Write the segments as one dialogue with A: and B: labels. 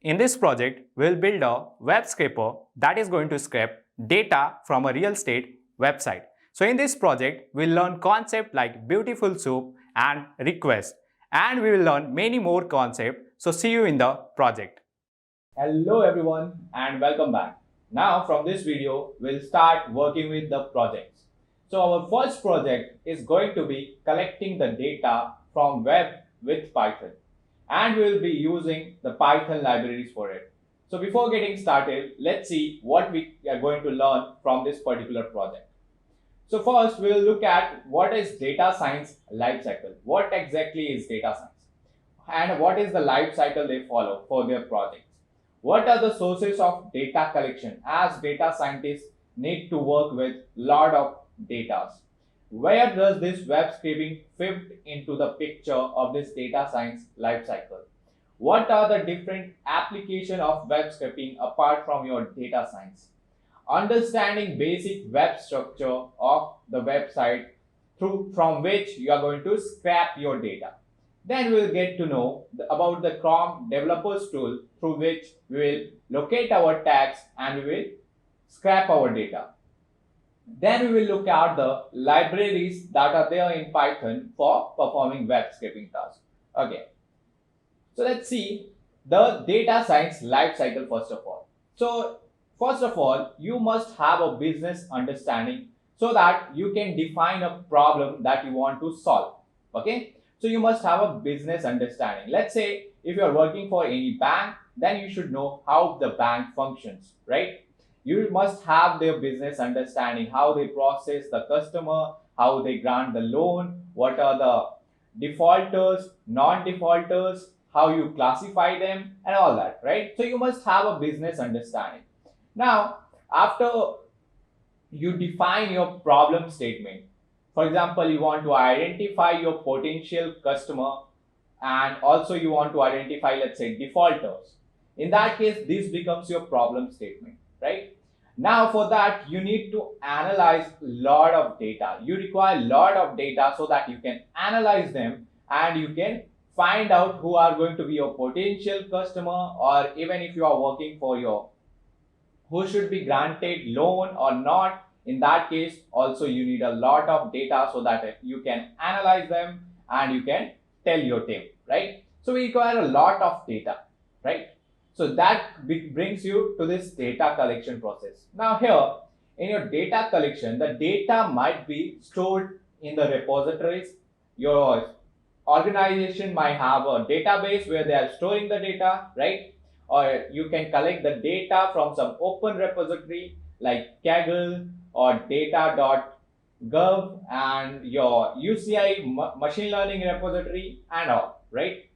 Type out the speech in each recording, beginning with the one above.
A: In this project, we'll build a web scraper that is going to scrape data from a real estate website. So in this project, we'll learn concepts like BeautifulSoup and request, and we will learn many more concepts. So see you in the project. Hello everyone and welcome back. Now from this video, we'll start working with the projects. So our first project is going to be collecting the data from web with Python. And we will be using the Python libraries for it. So before getting started, let's see what we are going to learn from this particular project. So first, we will look at what is data science lifecycle. What exactly is data science? And what is the life cycle they follow for their projects? What are the sources of data collection, as data scientists need to work with lot of data? Where does this web scraping fit into the picture of this data science lifecycle? What are the different applications of web scraping apart from your data science? Understanding basic web structure of the website from which you are going to scrape your data. Then we will get to know about the Chrome developers tool through which we will locate our tags and we will scrape our data. Then we will look at the libraries that are there in Python for performing web scraping tasks. Okay. So let's see the data science lifecycle first of all. So first of all, you must have a business understanding so that you can define a problem that you want to solve. Okay. So you must have a business understanding. Let's say if you are working for any bank, then you should know how the bank functions, right? You must have their business understanding, how they process the customer, how they grant the loan, what are the defaulters, non-defaulters, how you classify them and all that, right? So you must have a business understanding. Now, after you define your problem statement, for example, you want to identify your potential customer and also you want to identify, let's say, defaulters. In that case, this becomes your problem statement, right? Now for that, you need to analyze a lot of data. You require a lot of data so that you can analyze them and you can find out who are going to be your potential customer, or even if you are working for who should be granted loan or not. In that case, also you need a lot of data so that you can analyze them and you can tell your team, right? So we require a lot of data, right? So that brings you to this data collection process. Now here, in your data collection, the data might be stored in the repositories. Your organization might have a database where they are storing the data, right? Or you can collect the data from some open repository like Kaggle or data.gov and your UCI machine learning repository and all, right?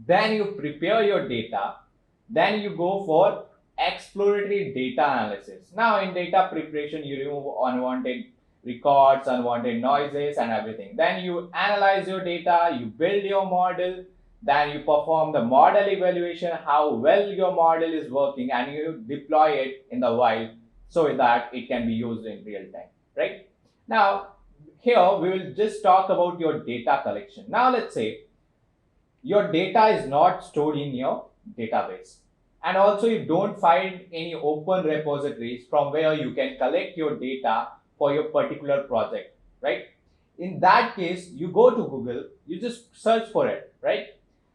A: Then you prepare your data. Then you go for exploratory data analysis. Now in data preparation, you remove unwanted records, unwanted noises and everything. Then you analyze your data, you build your model, then you perform the model evaluation, how well your model is working, and you deploy it in the wild so that it can be used in real time, right? Now here we will just talk about your data collection. Now let's say your data is not stored in your database and also you don't find any open repositories from where you can collect your data for your particular project, right? In that case, you go to Google, you just search for it, right?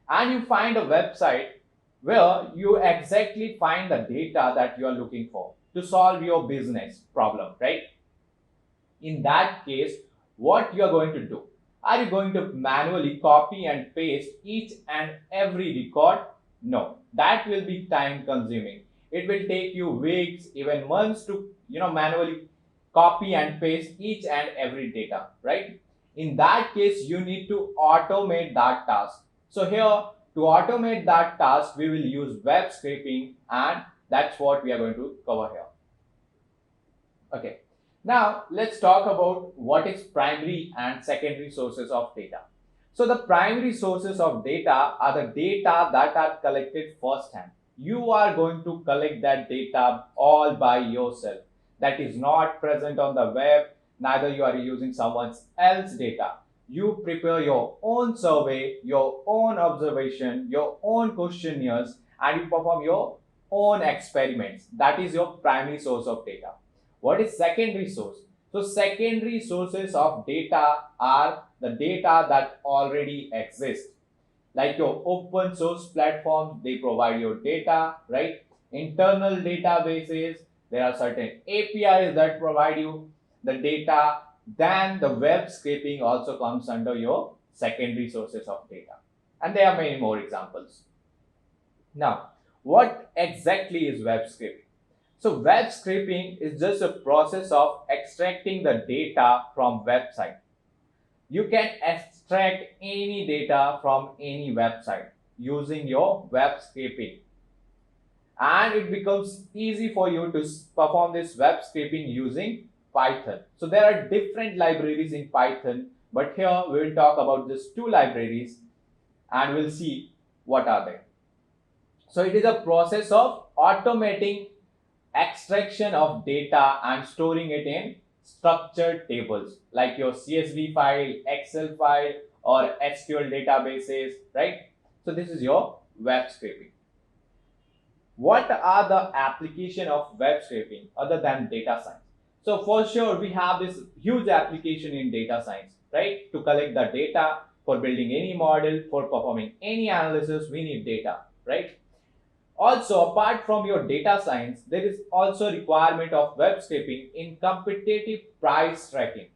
A: And you find a website where you exactly find the data that you are looking for to solve your business problem, right? In that case, what you are going to do? Are you going to manually copy and paste each and every record? No, that will be time consuming. It will take you weeks, even months to manually copy and paste each and every data, right? In that case, you need to automate that task. So here, to automate that task, we will use web scraping, and that's what we are going to cover here. Okay. Now, let's talk about what is primary and secondary sources of data. So the primary sources of data are the data that are collected firsthand. You are going to collect that data all by yourself. That is not present on the web, neither you are using someone else's data. You prepare your own survey, your own observation, your own questionnaires, and you perform your own experiments. That is your primary source of data. What is secondary source? So secondary sources of data are the data that already exist. Like your open source platforms, they provide your data, right? Internal databases, there are certain APIs that provide you the data. Then the web scraping also comes under your secondary sources of data. And there are many more examples. Now, what exactly is web scraping? So web scraping is just a process of extracting the data from website. You can extract any data from any website using your web scraping. And it becomes easy for you to perform this web scraping using Python. So there are different libraries in Python, but here we will talk about just two libraries and we'll see what are they. So it is a process of automating extraction of data and storing it in structured tables like your CSV file, Excel file, or SQL databases, right? So this is your web scraping. What are the application of web scraping other than data science? So for sure we have this huge application in data science, right? To collect the data for building any model, for performing any analysis, we need data, right? Also, apart from your data science, there is also requirement of web scraping in competitive price tracking.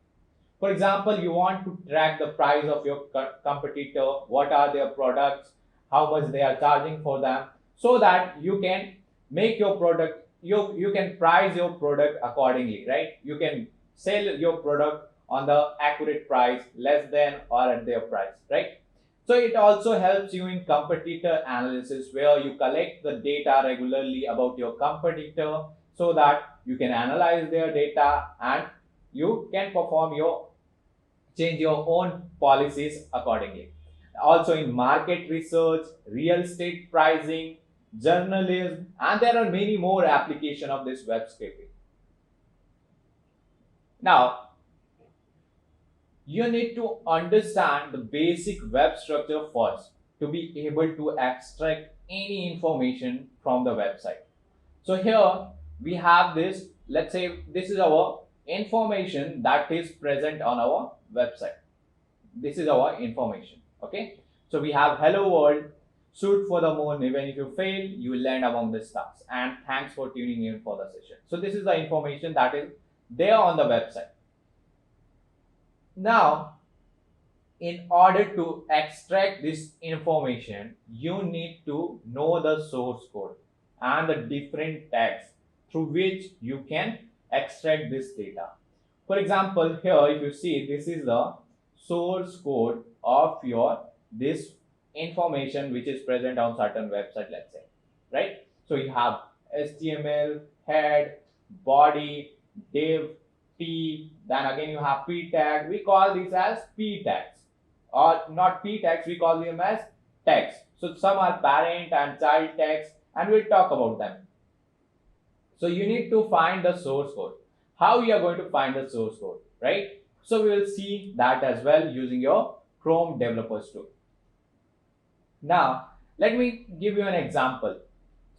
A: For example, you want to track the price of your competitor, what are their products, how much they are charging for them, so that you can make your product, you can price your product accordingly, right? You can sell your product on the accurate price, less than or at their price, right? So it also helps you in competitor analysis where you collect the data regularly about your competitor so that you can analyze their data and you can change your own policies accordingly. Also in market research, real estate pricing, journalism, and there are many more applications of this web scraping. Now, you need to understand the basic web structure first to be able to extract any information from the website. So here we have this, let's say this is our information that is present on our website. This is our information, okay? So we have hello world, shoot for the moon, even if you fail, you will land among the stars, and thanks for tuning in for the session. So this is the information that is there on the website. Now, in order to extract this information, you need to know the source code and the different tags through which you can extract this data. For example, here if you see, this is the source code of this information which is present on certain website, let's say, right? So you have HTML, head, body, div, P, then again you have P tag. We call these as P tags, or not P tags, we call them as tags. So some are parent and child tags, and we'll talk about them. So you need to find the source code. How you are going to find the source code, right? So we will see that as well using your Chrome Developers tool. Now, let me give you an example.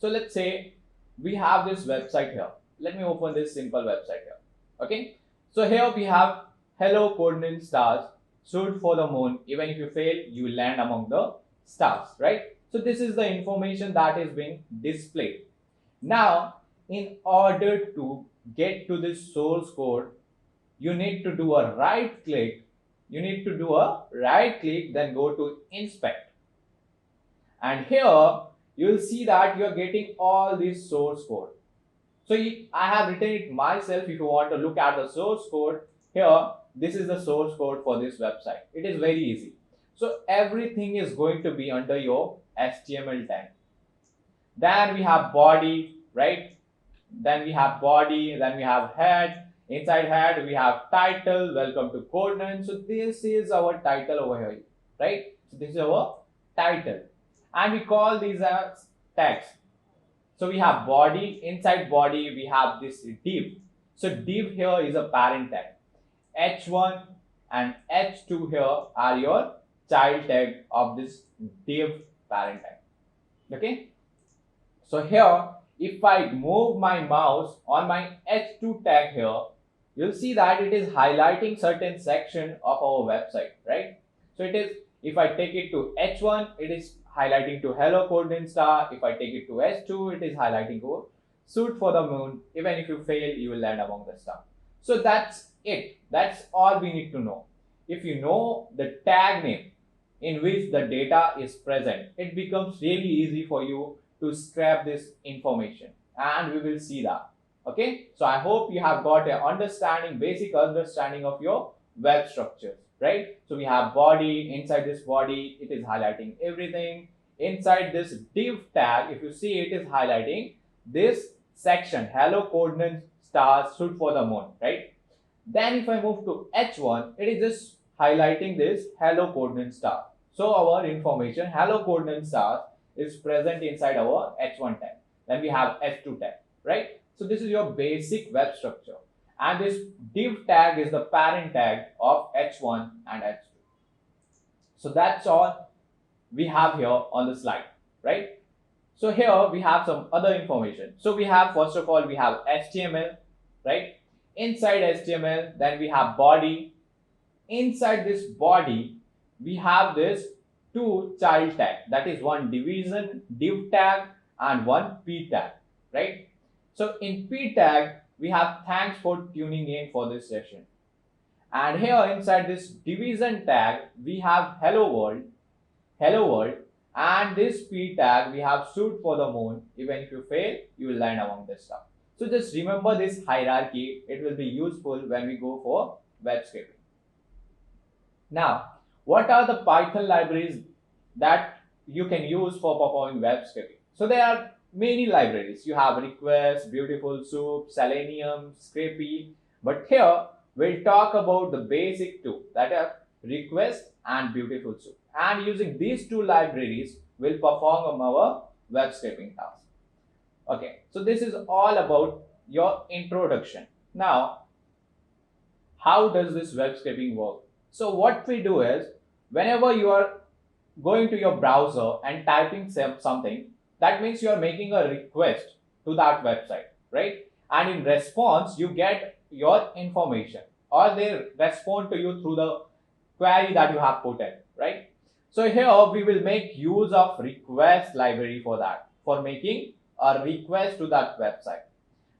A: So let's say we have this website here. Let me open this simple website here. Okay, so here we have hello Codegnan stars, shoot for the moon, even if you fail, you will land among the stars, right? So this is the information that is being displayed. Now, in order to get to this source code, you need to do a right click. Then go to inspect. And here you will see that you are getting all this source code. So I have written it myself. If you want to look at the source code, here, this is the source code for this website. It is very easy. So everything is going to be under your HTML tag. Then we have body, right? Then we have body, then we have head. Inside head, we have title, welcome to Codegnan. So this is our title over here, right? So this is our title. And we call these as tags. So we have body, inside body we have this div. So div here is a parent tag. H1 and H2 here are your child tag of this div parent tag. Okay. So here, if I move my mouse on my H2 tag here, you'll see that it is highlighting certain section of our website, right? So it is, if I take it to H1, it is highlighting to hello Codegnan star. If I take it to H2, it is highlighting to shoot for the moon. Even if you fail, you will land among the star. So that's it. That's all we need to know. If you know the tag name in which the data is present, it becomes really easy for you to scrap this information, and we will see that. Okay, so I hope you have got a basic understanding of your web structures, right? So we have body. Inside this body, it is highlighting everything. Inside this div tag, if you see, it is highlighting this section, hello Codegnan stars shoot for the moon, right? Then if I move to H1, it is just highlighting this hello Codegnan star. So our information hello Codegnan stars is present inside our H1 tag. Then we have H2 tag, right? So this is your basic web structure, and this div tag is the parent tag of H1 and H2. So that's all we have here on the slide, right? So here we have some other information. So we have, first of all, we have HTML, right? Inside HTML, then we have body. Inside this body, we have this two child tag, that is one division div tag and one p tag, right? So in p tag, we have thanks for tuning in for this session. And here inside this division tag, we have hello world, and this p tag, we have shoot for the moon. Even if you fail, you will land among this stuff. So just remember this hierarchy. It will be useful when we go for web scraping. Now, what are the Python libraries that you can use for performing web scraping? So there are many libraries. You have Request, BeautifulSoup, Selenium, Scrapy. But here we'll talk about the basic two, that are Request and BeautifulSoup. And using these two libraries, we'll perform our web scraping task. Okay, so this is all about your introduction. Now, how does this web scraping work? So what we do is, whenever you are going to your browser and typing something, that means you are making a request to that website, right? And in response, you get your information, or they respond to you through the query that you have put in, right? So here we will make use of request library for that, for making a request to that website.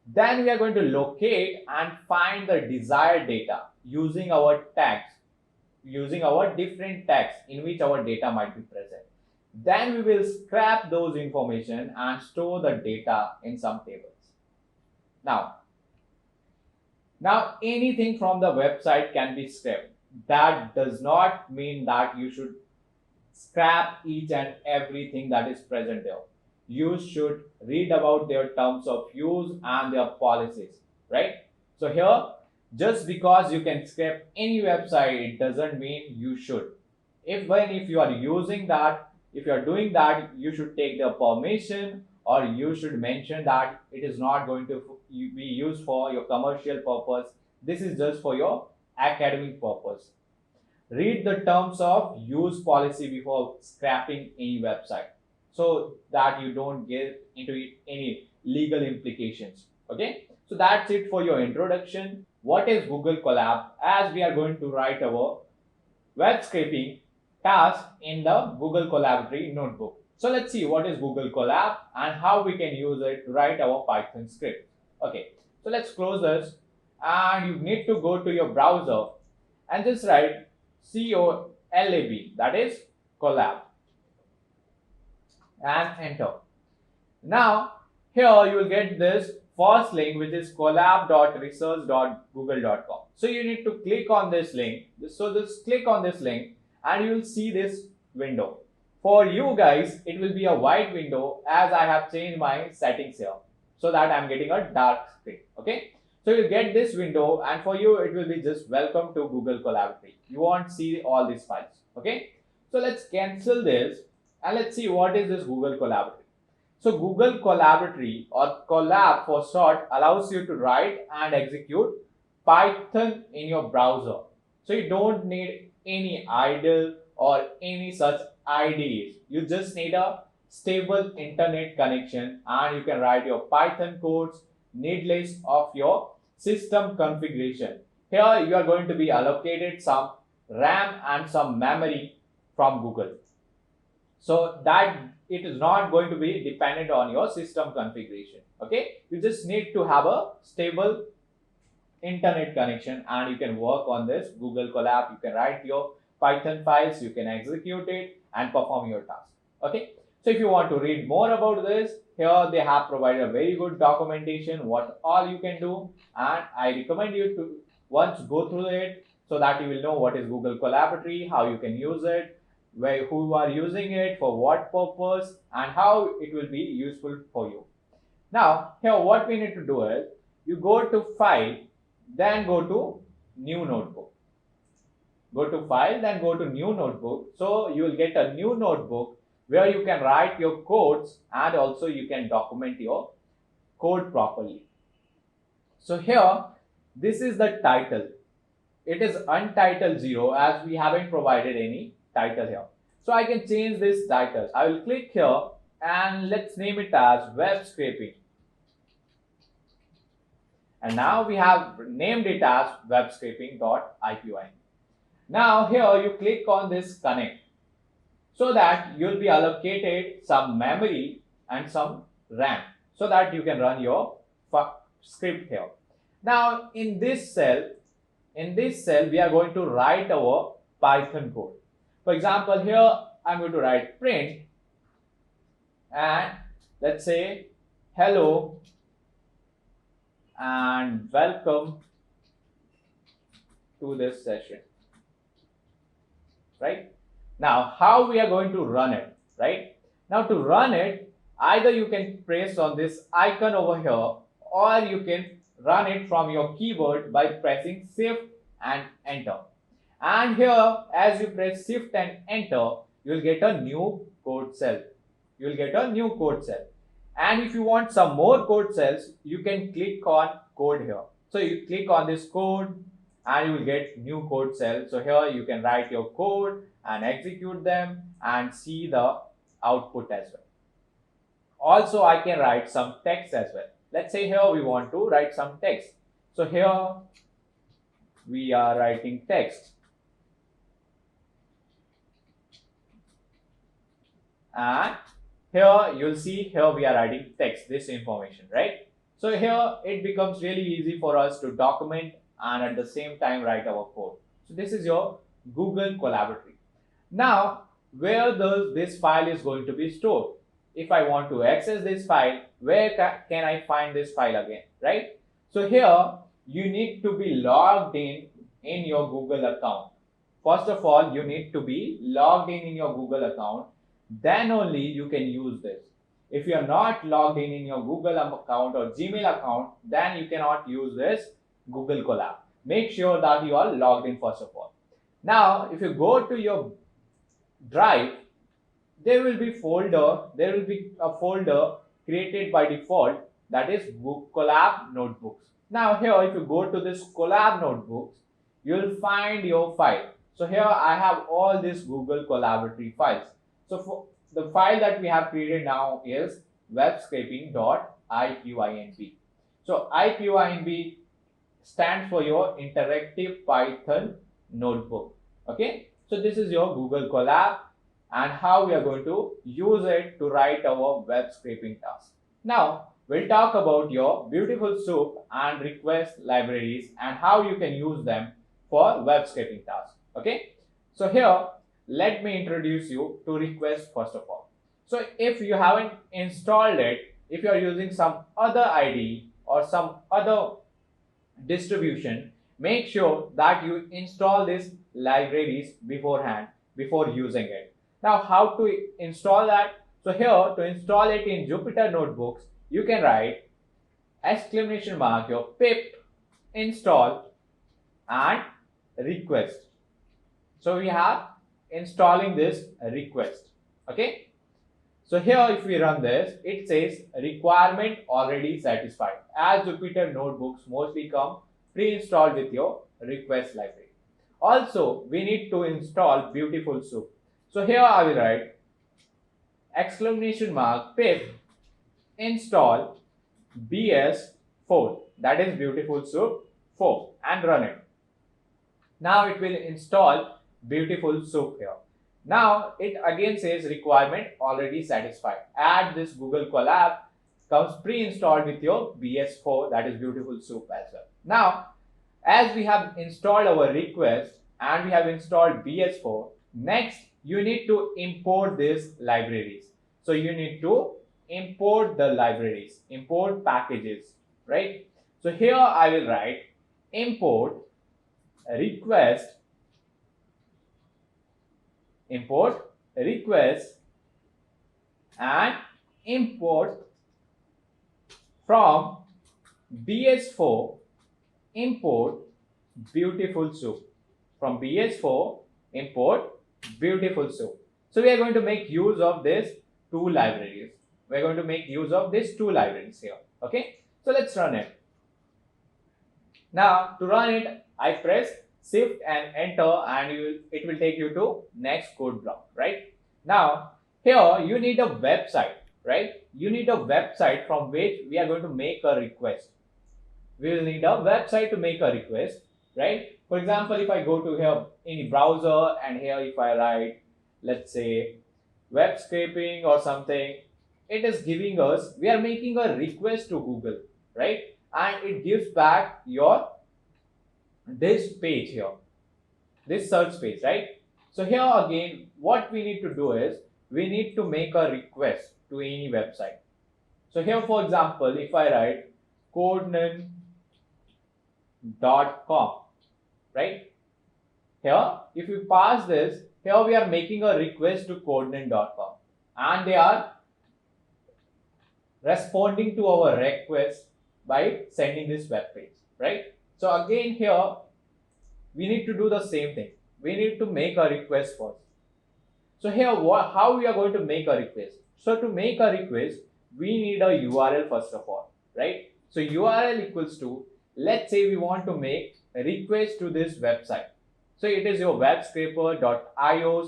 A: Then we are going to locate and find the desired data using our tags, using our different tags in which our data might be present. Then we will scrap those information and store the data in some tables. Now anything from the website can be scraped. That does not mean that you should scrap each and everything that is present there. You should read about their terms of use and their policies, right? So here, just because you can scrape any website, it doesn't mean you should. If you are using that, if you are doing that, you should take the permission, or you should mention that it is not going to be used for your commercial purpose. This is just for your academic purpose. Read the terms of use policy before scrapping any website, so that you don't get into any legal implications. Okay, so that's it for your introduction. What is Google Colab? As we are going to write our web scraping task in the Google Collaboratory notebook. So let's see what is Google Colab and how we can use it to write our Python script. Okay, so let's close this, and you need to go to your browser and just write COLAB, that is Colab, and enter. Now here you will get this first link, which is collab.research.google.com. So you need to click on this link. So just click on this link and you will see this window. For you guys, it will be a white window, as I have changed my settings here so that I am getting a dark screen. Okay, so you get this window, and for you it will be just welcome to Google Collaboratory. You won't see all these files. Okay, so let's cancel this and let's see what is this Google Collaboratory. So Google Collaboratory, or Colab for short, allows you to write and execute Python in your browser. So you don't need any idle or any such IDEs. You just need a stable internet connection, and you can write your Python codes, need list of your system configuration. Here you are going to be allocated some RAM and some memory from Google, so that it is not going to be dependent on your system configuration. Okay, you just need to have a stable internet connection and you can work on this Google Colab. You can write your Python files, you can execute it and perform your task. Okay, so if you want to read more about this, here they have provided a very good documentation what all you can do, and I recommend you to once go through it so that you will know what is Google Collaboratory, how you can use it, who are using it, for what purpose, and how it will be useful for you. Now here what we need to do is you go to file, then go to new notebook. Go to file, then go to new notebook. So you will get a new notebook where you can write your codes and also you can document your code properly. So here this is the title. It is untitled 0 as we haven't provided any title here. So I can change this title. I will click here and let's name it as web scraping. And now we have named it as web scraping.ipyn. Now here you click on this connect so that you'll be allocated some memory and some RAM so that you can run your script here. Now in this cell we are going to write our Python code. For example, here I'm going to write print and let's say hello and welcome to this session. Right? Now how we are going to run it, right? Now to run it, either you can press on this icon over here or you can run it from your keyboard by pressing shift and enter. And here as you press shift and enter, you will get a new code cell. You will get a new code cell. And if you want some more code cells, you can click on code here. So you click on this code and you will get new code cell. So here you can write your code and execute them and see the output as well. Also I can write some text as well. Let's say here we want to write some text. So here we are writing text. And here you'll see here we are writing text, this information, right? So here it becomes really easy for us to document and at the same time write our code. So this is your Google Collaboratory. Now where this file is going to be stored? If I want to access this file, where can I find this file again, right? So here you need to be logged in your Google account. First of all, you need to be logged in your Google account. Then only you can use this. If you are not logged in your Google account or Gmail account, then you cannot use this Google Colab. Make sure that you are logged in first of all. Now, if you go to your drive, there will be a folder created by default, that is Colab notebooks. Now here if you go to this Colab notebooks, you will find your file. So here I have all these Google Collaboratory files. So for the file that we have created now is webscraping.ipynb. So ipynb stands for your interactive Python notebook. Okay, so this is your Google Colab and how we are going to use it to write our web scraping task. Now we'll talk about your BeautifulSoup and request libraries and how you can use them for web scraping tasks. Okay, so here let me introduce you to request first of all. So if you haven't installed it, if you are using some other IDE or some other distribution, make sure that you install these libraries beforehand before using it. Now how to install that? So here to install it in Jupyter Notebooks, you can write your pip install and request. So we have installing this request. Okay, so here if we run this, it says requirement already satisfied, as Jupyter Notebooks mostly come pre-installed with your request library. Also we need to install BeautifulSoup. So here I will write exclamation mark pip install BS4, that is BeautifulSoup 4, and run it. Now it will install BeautifulSoup here. Now it again says requirement already satisfied. Add this Google Colab comes pre-installed with your BS4, that is BeautifulSoup as well. Now, as we have installed our request and we have installed BS4, next you need to import these libraries. So you need to import the libraries, import packages, right? So here I will write import request and import from BS4 import BeautifulSoup. From BS4 import BeautifulSoup. So we are going to make use of these two libraries. We are going to make use of these two libraries here. Okay. So let's run it. Now to run it, I press Shift and enter, and it will take you to next code block, right? Now here you need a website, right? You need a website from which we are going to make a request. We will need a website to make a request, right? For example, if I go to here in browser and here if I write, let's say web scraping or something, it is giving us, we are making a request to Google, right? And it gives back this page here, this search page, right? So here again, what we need to do is we need to make a request to any website. So here, for example, if I write Codegnan.com, right? Here, if we pass this, here we are making a request to Codegnan.com, and they are responding to our request by sending this web page, right? So again here, we need to do the same thing. We need to make a request first. So here, how we are going to make a request? So to make a request, we need a URL first of all, right? So URL equals to, let's say we want to make a request to this website. So it is your webscraper.io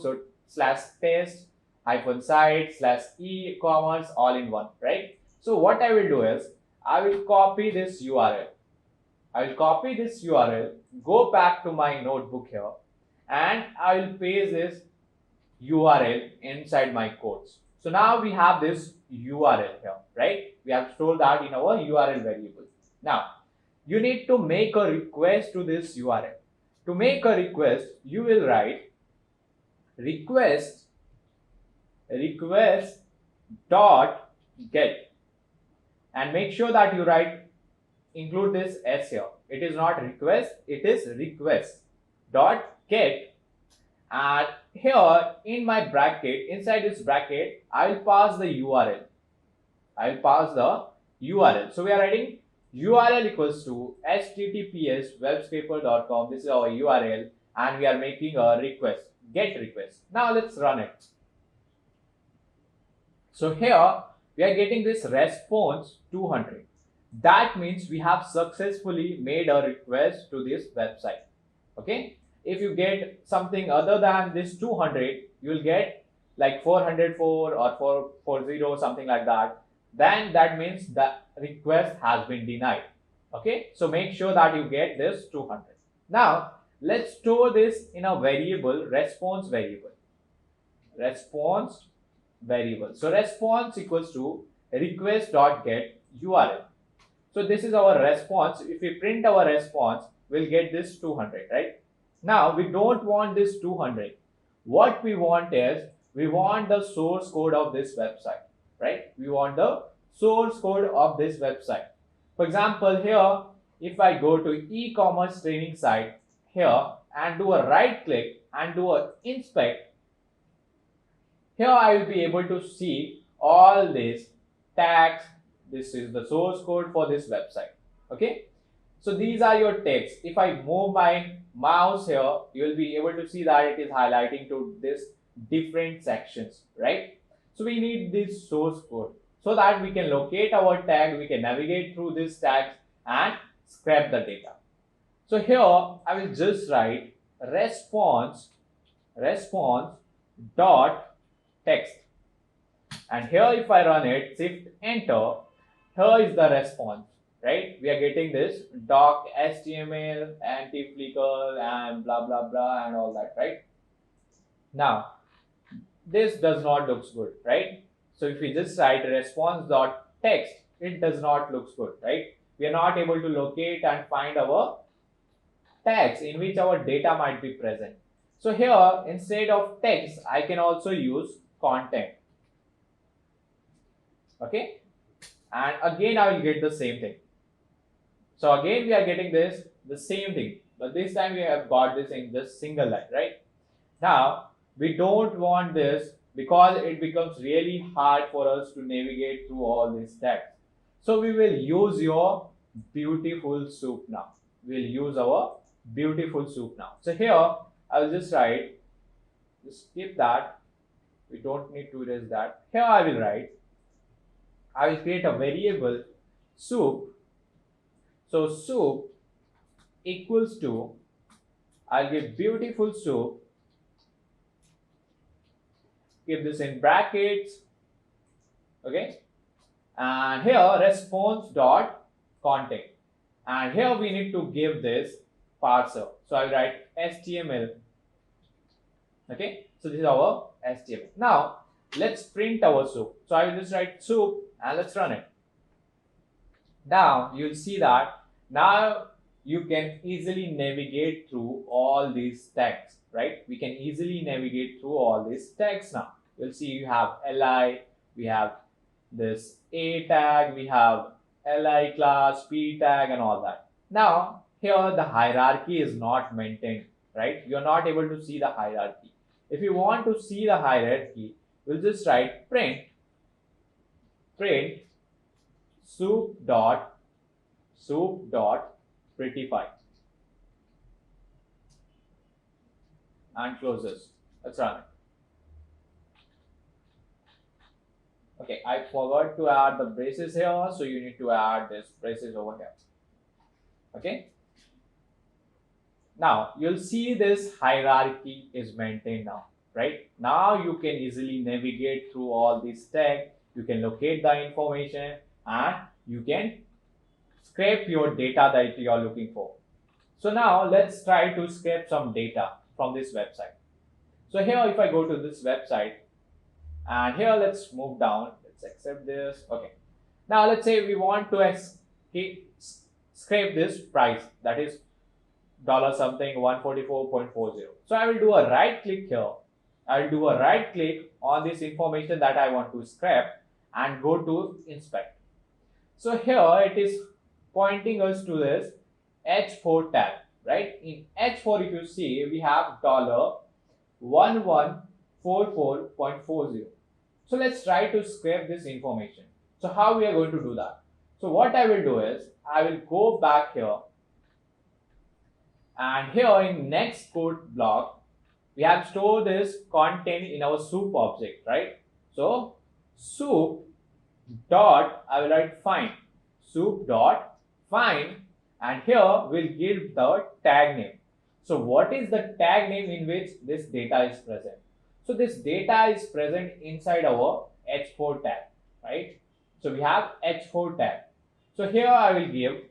A: /test-site/e-commerce all in one, right? So what I will do is, I will copy this URL. Go back to my notebook here, and I will paste this URL inside my codes. So now we have this URL here, right? We have stored that in our URL variable. Now, you need to make a request to this URL. To make a request, you will write request dot get, and make sure that you include this s here. It is not request, it is request dot get, and here in my bracket, inside this bracket, I will pass the URL. So we are writing URL equals to https webscraper.com. This is our URL, and we are making a request, get request. Now let's run it. So here we are getting this response 200. That means we have successfully made a request to this website. Okay. If you get something other than this 200, you will get like 404 or 440, something like that. Then that means the request has been denied. Okay. So make sure that you get this 200. Now let's store this in a variable, response variable. So response equals to request.get URL. So this is our response. If we print our response, we'll get this 200, right? Now we don't want this 200. What we want is, we want the source code of this website, right? We want the source code of this website. For example, here, if I go to e-commerce training site here and do a right click and do a inspect, here I will be able to see all these tags. This is the source code for this website. Okay. So these are your text. If I move my mouse here, you will be able to see that it is highlighting to this different sections, right? So we need this source code so that we can locate our tag, we can navigate through this tags and scrape the data. So here I will just write response dot text, And here if I run it, shift enter, here is the response, right? We are getting this doc HTML, anti-flicker and blah blah blah and all that, right? Now this does not look good, right? So if we just write response.text, it does not look good, right? We are not able to locate and find our tags in which our data might be present. So here instead of text, I can also use content. Okay, and again I will get the same thing. So again we are getting the same thing, but this time we have got this in just single line, right? Now we don't want this because it becomes really hard for us to navigate through all these text. So we will use your BeautifulSoup now. We'll use our BeautifulSoup now. So here I will just write, just skip that. We don't need to erase that. Here I will write, I will create a variable soup. So soup equals to, I'll give BeautifulSoup, give this in brackets, okay, and here response dot content, and here we need to give this parser. So I will write HTML, okay, so this is our HTML. Now let's print our soup. So I will just write soup and let's run it. Now you'll see that now you can easily navigate through all these tags, right? We can easily navigate through all these tags now. You'll see you have li, we have this a tag, we have li class, p tag and all that. Now here the hierarchy is not maintained, right? You're not able to see the hierarchy. If you want to see the hierarchy, we'll just write print soup dot prettify and close this. Let's run it. Okay, I forgot to add the braces here, so you need to add this braces over here. Okay. Now you'll see this hierarchy is maintained now, right? Now you can easily navigate through all these tags. You can locate the information and you can scrape your data that you are looking for. So now let's try to scrape some data from this website. So here if I go to this website and here let's move down, let's accept this. Okay. Now let's say we want to scrape this price, that is dollar something 144.40. So I will do a right click here. I will do a right click on this information that I want to scrape and go to inspect. So here it is pointing us to this H4 tab, right? In H4 if you see we have $1144.40. So let's try to scrape this information. So how we are going to do that? So what I will do is I will go back here and here in next code block we have stored this content in our soup object, right? So soup dot, I will write find, soup dot find, and here we'll give the tag name. So what is the tag name in which this data is present? So this data is present inside our H4 tag, right? So we have H4 tag. So here I will give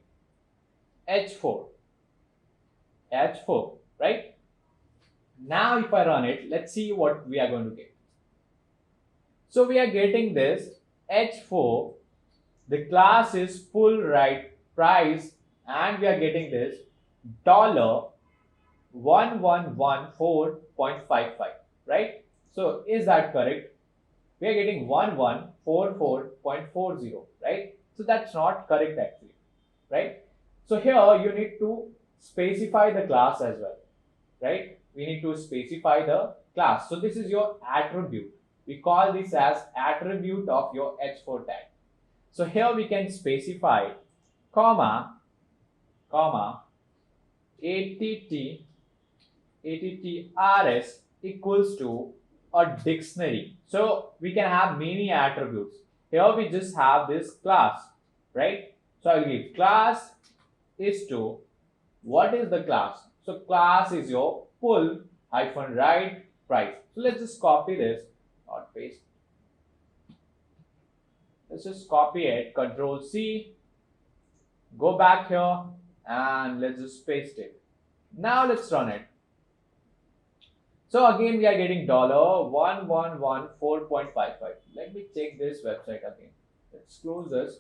A: H4, right? Now if I run it, let's see what we are going to get. So we are getting this H4, the class is full right price, and we are getting this $1114.55, right? So is that correct? We are getting 1144.40, right? So that's not correct actually, right? So here you need to specify the class as well, right? We need to specify the class. So this is your attribute. We call this as attribute of your H4 tag. So here we can specify comma attrs equals to a dictionary. So we can have many attributes. Here we just have this class, right? So I will give class is to, what is the class? So class is your full -right price. So let's just copy this or paste. let's just copy it, Control C, go back here, and let's just paste it. Now let's run it. So again, we are getting $1114.55. Let me check this website again. Let's close this.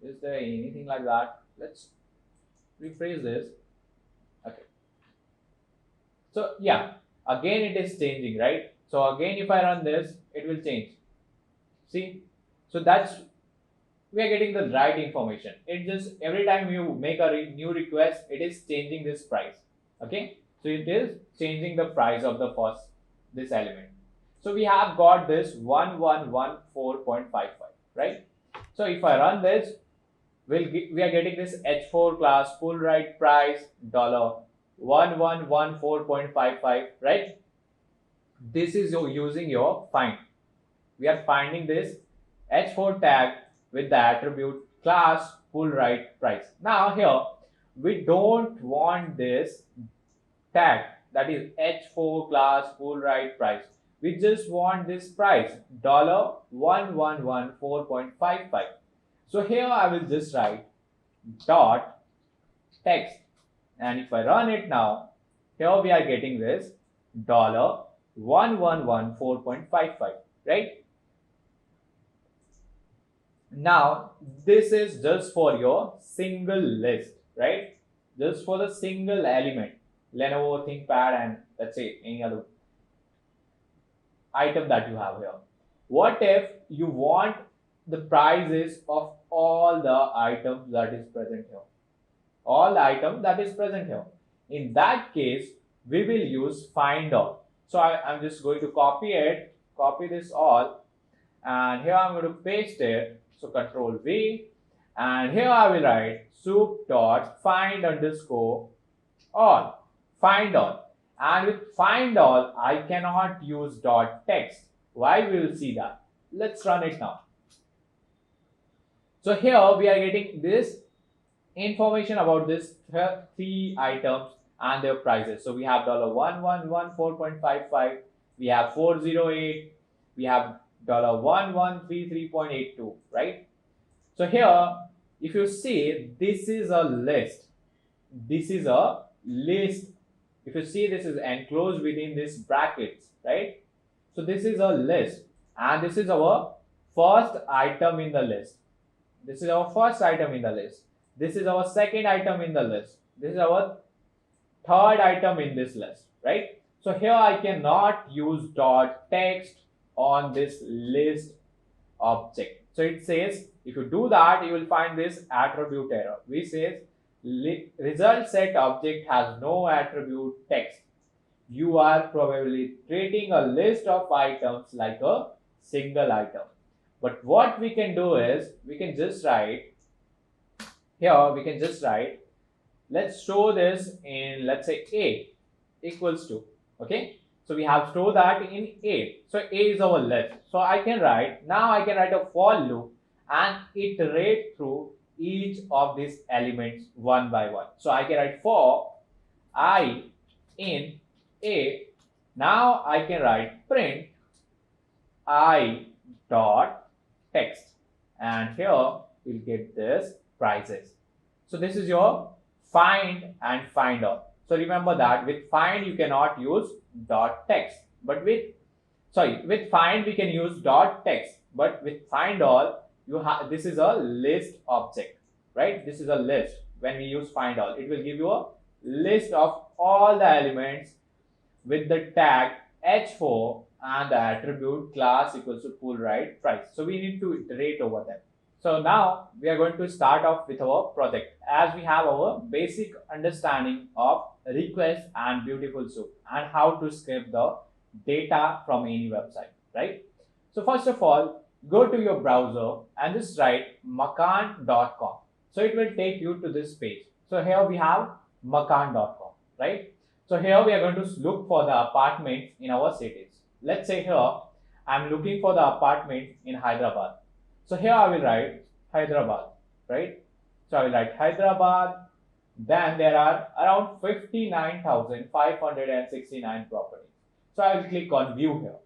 A: Is there anything like that? Let's rephrase this. Okay. So yeah, again it is changing, right? So again, if I run this, it will change. See? So we are getting the right information. It just every time you make a new request, it is changing this price. Okay. So it is changing the price of this element. So we have got this 1114.55, right? So if I run this, we are getting this H4 class full right price $1114.55, right? This is using your find. We are finding this H4 tag with the attribute class full right price. Now here we don't want this tag, that is H4 class full right price. We just want this price $1114.55. So here I will just write dot text, and if I run it now, here we are getting this $1114.55, right? Now this is just for your single list, right? Just for the single element, Lenovo ThinkPad, and let's say any other item that you have here. What if you want the prices of all the items that is present here? All the item that is present here. In that case, we will use find all. So I'm just going to copy this all, and here I'm going to paste it. So Control V, and here I will write soup dot find underscore all. Find all. And with find all, I cannot use dot text. Why? We will see that. Let's run it now. So here we are getting this information about this 3 items and their prices. So we have $1114.55, we have 408, we have $1133.82, right? So here, if you see, this is a list. This is a list. If you see, this is enclosed within this brackets, right? So this is a list, and this is our first item in the list. This is our first item in the list. This is our second item in the list. This is our third item in this list, right? So here I cannot use dot text on this list object. So it says, if you do that, you will find this attribute error, which says result set object has no attribute text. You are probably treating a list of items like a single item. But what we can do is, we can just write, let's store this in, let's say, A equals to, okay? So we have stored that in A. So A is our list. So I can write a for loop and iterate through each of these elements one by one. So I can write for I in A. Now I can write print I dot text, and here we'll get this prices. So this is your find and find all. So remember that with find you cannot use dot text, but with find we can use dot text, but with find all this is a list object, right? This is a list. When we use find all, it will give you a list of all the elements with the tag h4 and the attribute class equals to full right price. So we need to iterate over them. So now we are going to start off with our project, as we have our basic understanding of request and BeautifulSoup and how to scrape the data from any website, right? So first of all, go to your browser and just write makan.com. So it will take you to this page. So here we have makan.com, right? So here we are going to look for the apartments in our cities. Let's say here I'm looking for the apartment in Hyderabad. So here I will write Hyderabad, right? So I will write Hyderabad. Then there are around 59,569 properties. So I will click on view here.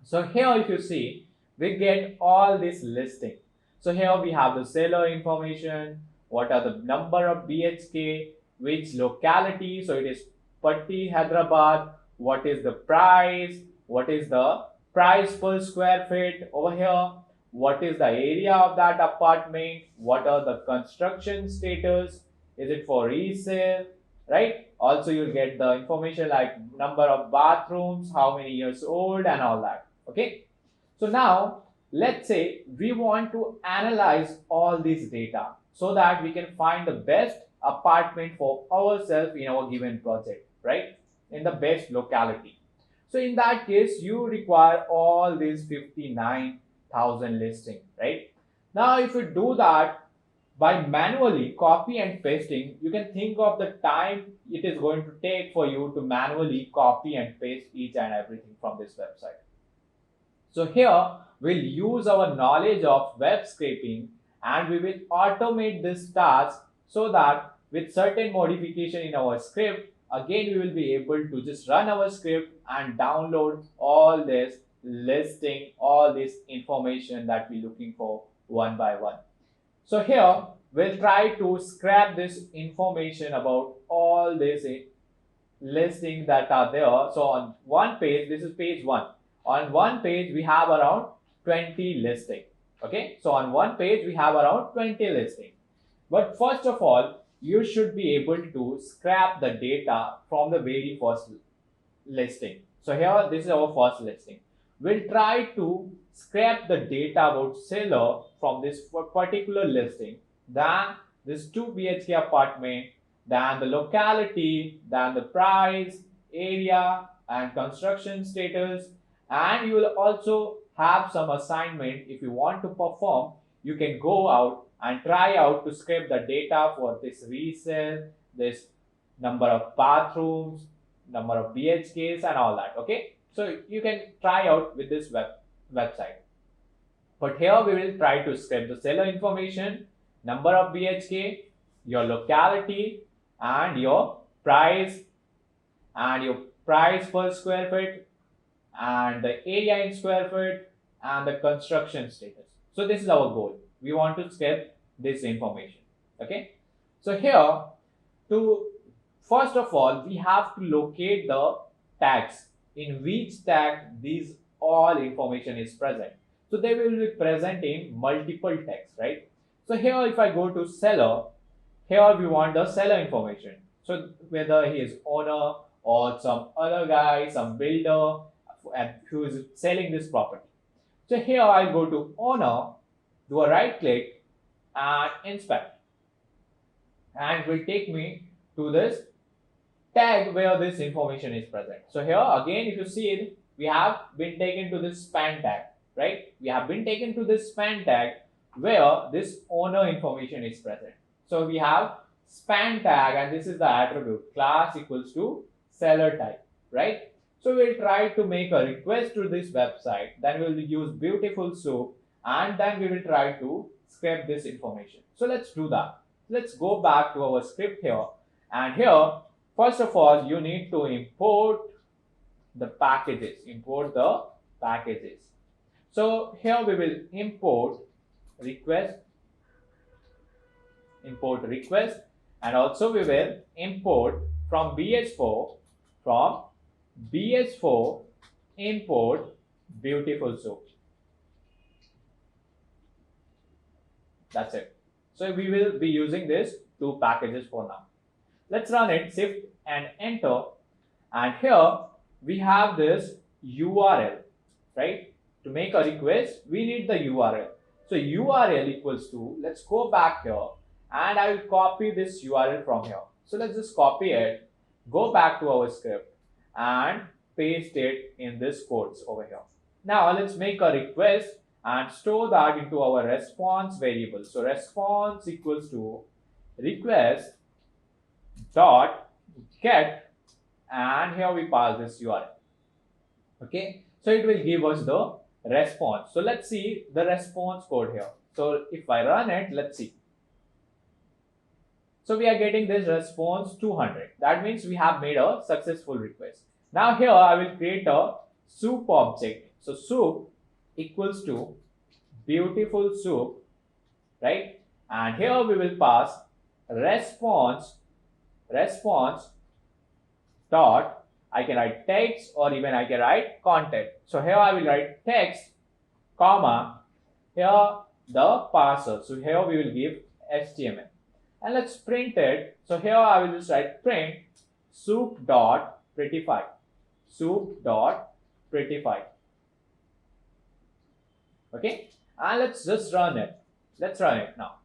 A: So here if you see, we get all this listing. So here we have the seller information, what are the number of BHK, which locality, so it is Patti, Hyderabad, what is the price, what is the price per square feet over here, what is the area of that apartment, what are the construction status, is it for resale, right? Also you'll get the information like number of bathrooms, how many years old and all that. Okay, so now let's say we want to analyze all this data so that we can find the best apartment for ourselves in our given project, right? In the best locality. So in that case, you require all these 59,000 listing, right? Now, if you do that by manually copy and pasting, you can think of the time it is going to take for you to manually copy and paste each and everything from this website. So here we'll use our knowledge of web scraping and we will automate this task so that with certain modification in our script, again we will be able to just run our script and download all this listing, all this information that we're looking for one by one. So here we'll try to scrap this information about all these listings that are there. So on one page, this is page 1. On one page we have around 20 listing. Okay, so on one page we have around 20 listing. But first of all, you should be able to scrap the data from the very first listing. So here this is our first listing. We'll try to scrap the data about seller from this particular listing, then this 2 BHK apartment, then the locality, then the price, area and construction status. And you will also have some assignment. If you want to perform, you can go out and try out to scrape the data for this resale, this number of bathrooms, number of BHKs and all that. Okay, so you can try out with this website. But here we will try to scrape the seller information, number of BHK, your locality and your price per square feet and the area in square feet and the construction status. So this is our goal. We want to scrape this information. Okay, so here to first of all we have to locate the tags in which tag these all information is present. So they will be present in multiple tags, right? So here if I go to seller, here we want the seller information. So whether he is owner or some other guy, some builder and who is selling this property. So here I go to owner, do a right click and inspect, and it will take me to this tag where this information is present. So here again if you see it, we have been taken to this span tag, right? We have been taken to this span tag where this owner information is present. So we have span tag and this is the attribute class equals to seller type, right? So we'll try to make a request to this website, then we'll use BeautifulSoup and then we will try to scrape this information. So let's do that. Let's go back to our script here, and here first of all you need to import the packages. So here we will import request, and also we will import from BH4 import BeautifulSoup. That's it. So we will be using these two packages for now. Let's run it, shift and enter, and here we have this URL, right? To make a request we need the URL. So URL equals to, let's go back here and I will copy this URL from here. So let's just copy it, go back to our script and paste it in this codes over here. Now let's make a request and store that into our response variable. So response equals to request dot get, and here we pass this URL. Okay, so it will give us the response. So let's see the response code here. So if I run it, let's see. So we are getting this response 200. That means we have made a successful request. Now here I will create a soup object. So soup equals to BeautifulSoup, right? And here we will pass response dot, I can write text or even I can write content. So here I will write text, comma, here the parser. So here we will give HTML. And let's print it. So here I will just write print soup dot prettify. Soup dot prettify. Okay, and let's just run it. Let's run it now.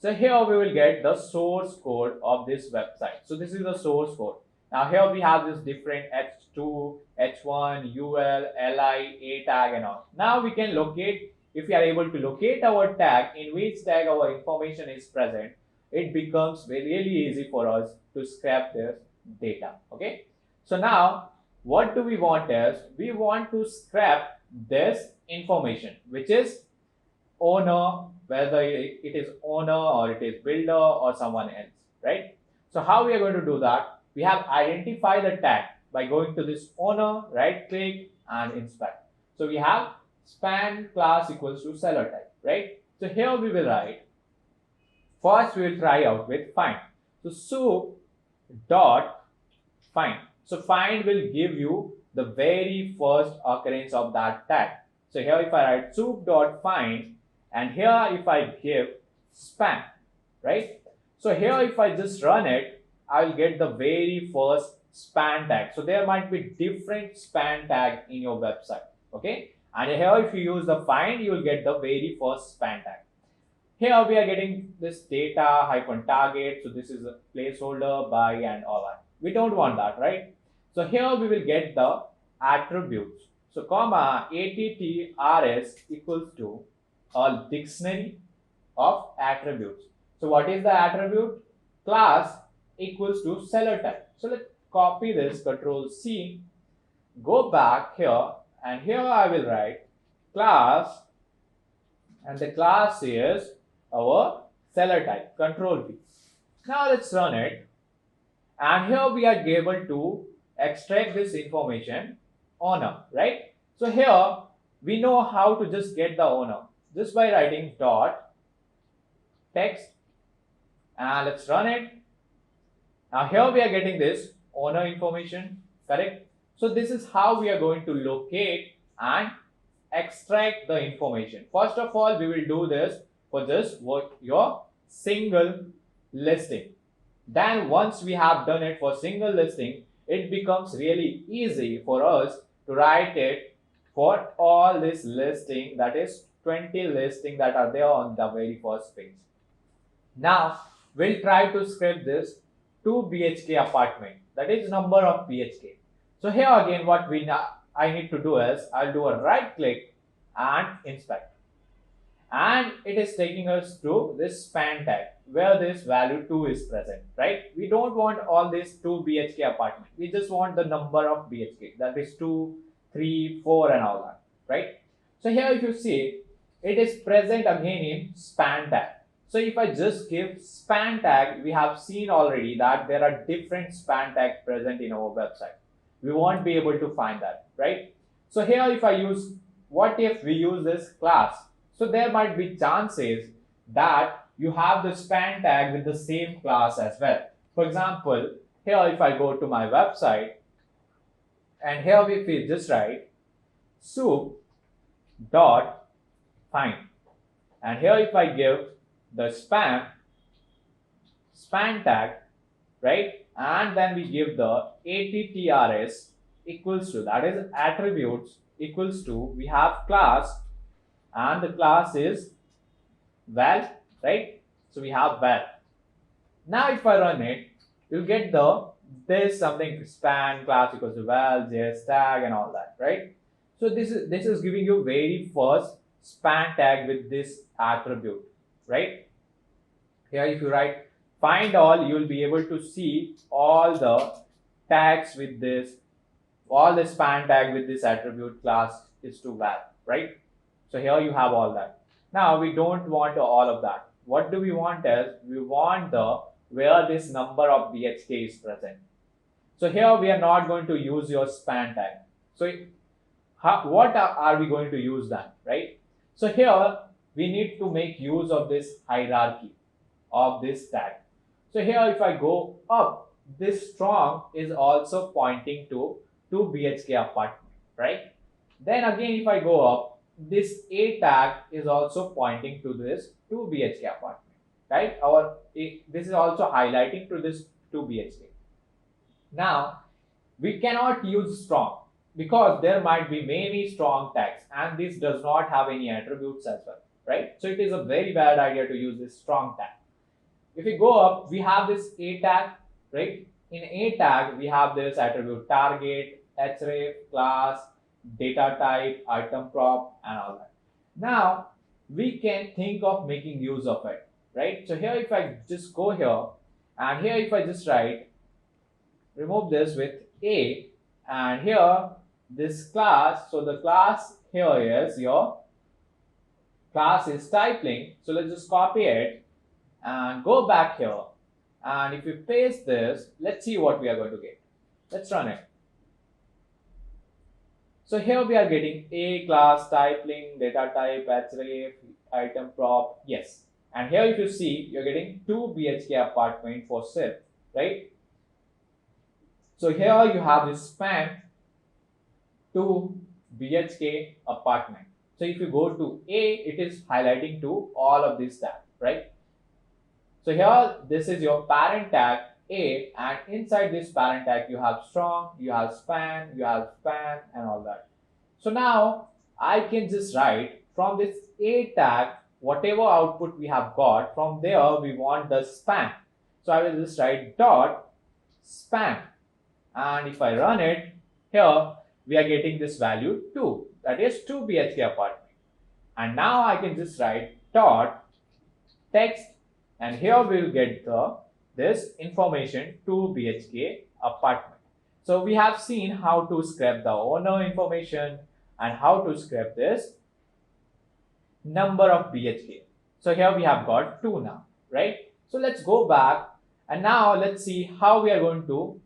A: So here we will get the source code of this website. So this is the source code. Now here we have this different H2, H1, UL, LI, A tag and all. Now we can locate, if we are able to locate our tag, in which tag our information is present, it becomes really easy for us to scrape this data. Okay. So now what do we want is, we want to scrape this information, which is owner, whether it is owner or it is builder or someone else, right? So how we are going to do that? We have identified the tag by going to this owner, right click and inspect. So we have span class equals to seller type, right? So here we will write, first we will try out with find. So soup dot find. So find will give you the very first occurrence of that tag. So here if I write soup dot find, and here if I give span, right? So here if I just run it, I will get the very first span tag. So there might be different span tag in your website, okay? And here if you use the find, you will get the very first span tag. Here we are getting this data hyphen target. So this is a placeholder, by and all that. We don't want that, right? So here we will get the attributes. So comma attrs equals to a dictionary of attributes. So what is the attribute? Class equals to seller type. So let's copy this, Control C, go back here, and here I will write class, and the class is our seller type, Control V. Now let's run it, and here we are able to extract this information, owner, right? So here we know how to just get the owner, just by writing dot text, and let's run it. Now here we are getting this owner information, correct? So this is how we are going to locate and extract the information. First of all, we will do this for just your single listing. Then once we have done it for single listing, it becomes really easy for us to write it for all this listing, that is 20 listing that are there on the very first page. Now we'll try to scrape this 2 BHK apartment, that is number of BHK. So here again what I need to do is, I'll do a right click and inspect, and it is taking us to this span tag where this value 2 is present, right? We don't want all this 2 BHK apartment, we just want the number of BHK, that is 2, 3, 4 and all that, right? So here if you see, it is present again in span tag. So if I just give span tag, we have seen already that there are different span tags present in our website. We won't be able to find that, right? So here if I use, what if we use this class? So there might be chances that you have the span tag with the same class as well. For example, here if I go to my website, and here if we just write soup dot find, and here if I give the span tag, right, and then we give the attrs equals to, that is attributes equals to, we have class, and the class is val, right? So we have val. Now if I run it, you'll get this something span class equals to val js tag and all that, right? So this is giving you very first span tag with this attribute, right? Here if you write find all, you will be able to see all the tags with this, all the span tag with this attribute class is to val, right? So here you have all that. Now we don't want all of that. What do we want is, we want the where this number of BHK is present. So here we are not going to use your span tag. So what are we going to use then, right? So here we need to make use of this hierarchy of this tag. So here if I go up, this strong is also pointing to 2 BHK apartment, right? Then again if I go up, this A tag is also pointing to this 2 BHK apartment, right? This is also highlighting to this 2 BHK. Now we cannot use strong because there might be many strong tags and this does not have any attributes as well, right? So it is a very bad idea to use this strong tag. If we go up, we have this A tag, right? In A tag, we have this attribute target, href, class, data type, item prop, and all that. Now, we can think of making use of it, right? So here, if I just go here, and here if I just write, remove this with A, and here, this class, so the class here is your class is typing, so let's just copy it, and go back here, and if we paste this, let's see what we are going to get. Let's run it. So here we are getting A class typing, data type, href, item prop, yes. And here if you see, you're getting 2 BHK apartment for sale, right? So here you have this span 2 BHK apartment. So if you go to A, it is highlighting to all of this tag, right? So here, this is your parent tag A, and inside this parent tag, you have strong, you have span, and all that. So now, I can just write from this A tag, whatever output we have got, from there we want the span. So I will just write dot span, and if I run it, here we are getting this value 2, that is 2 BHK apartment. And now I can just write dot text, and here we will get this information 2 BHK apartment. So we have seen how to scrape the owner information and how to scrape this number of BHK. So here we have got 2 now, right? So let's go back, and now let's see how we are going to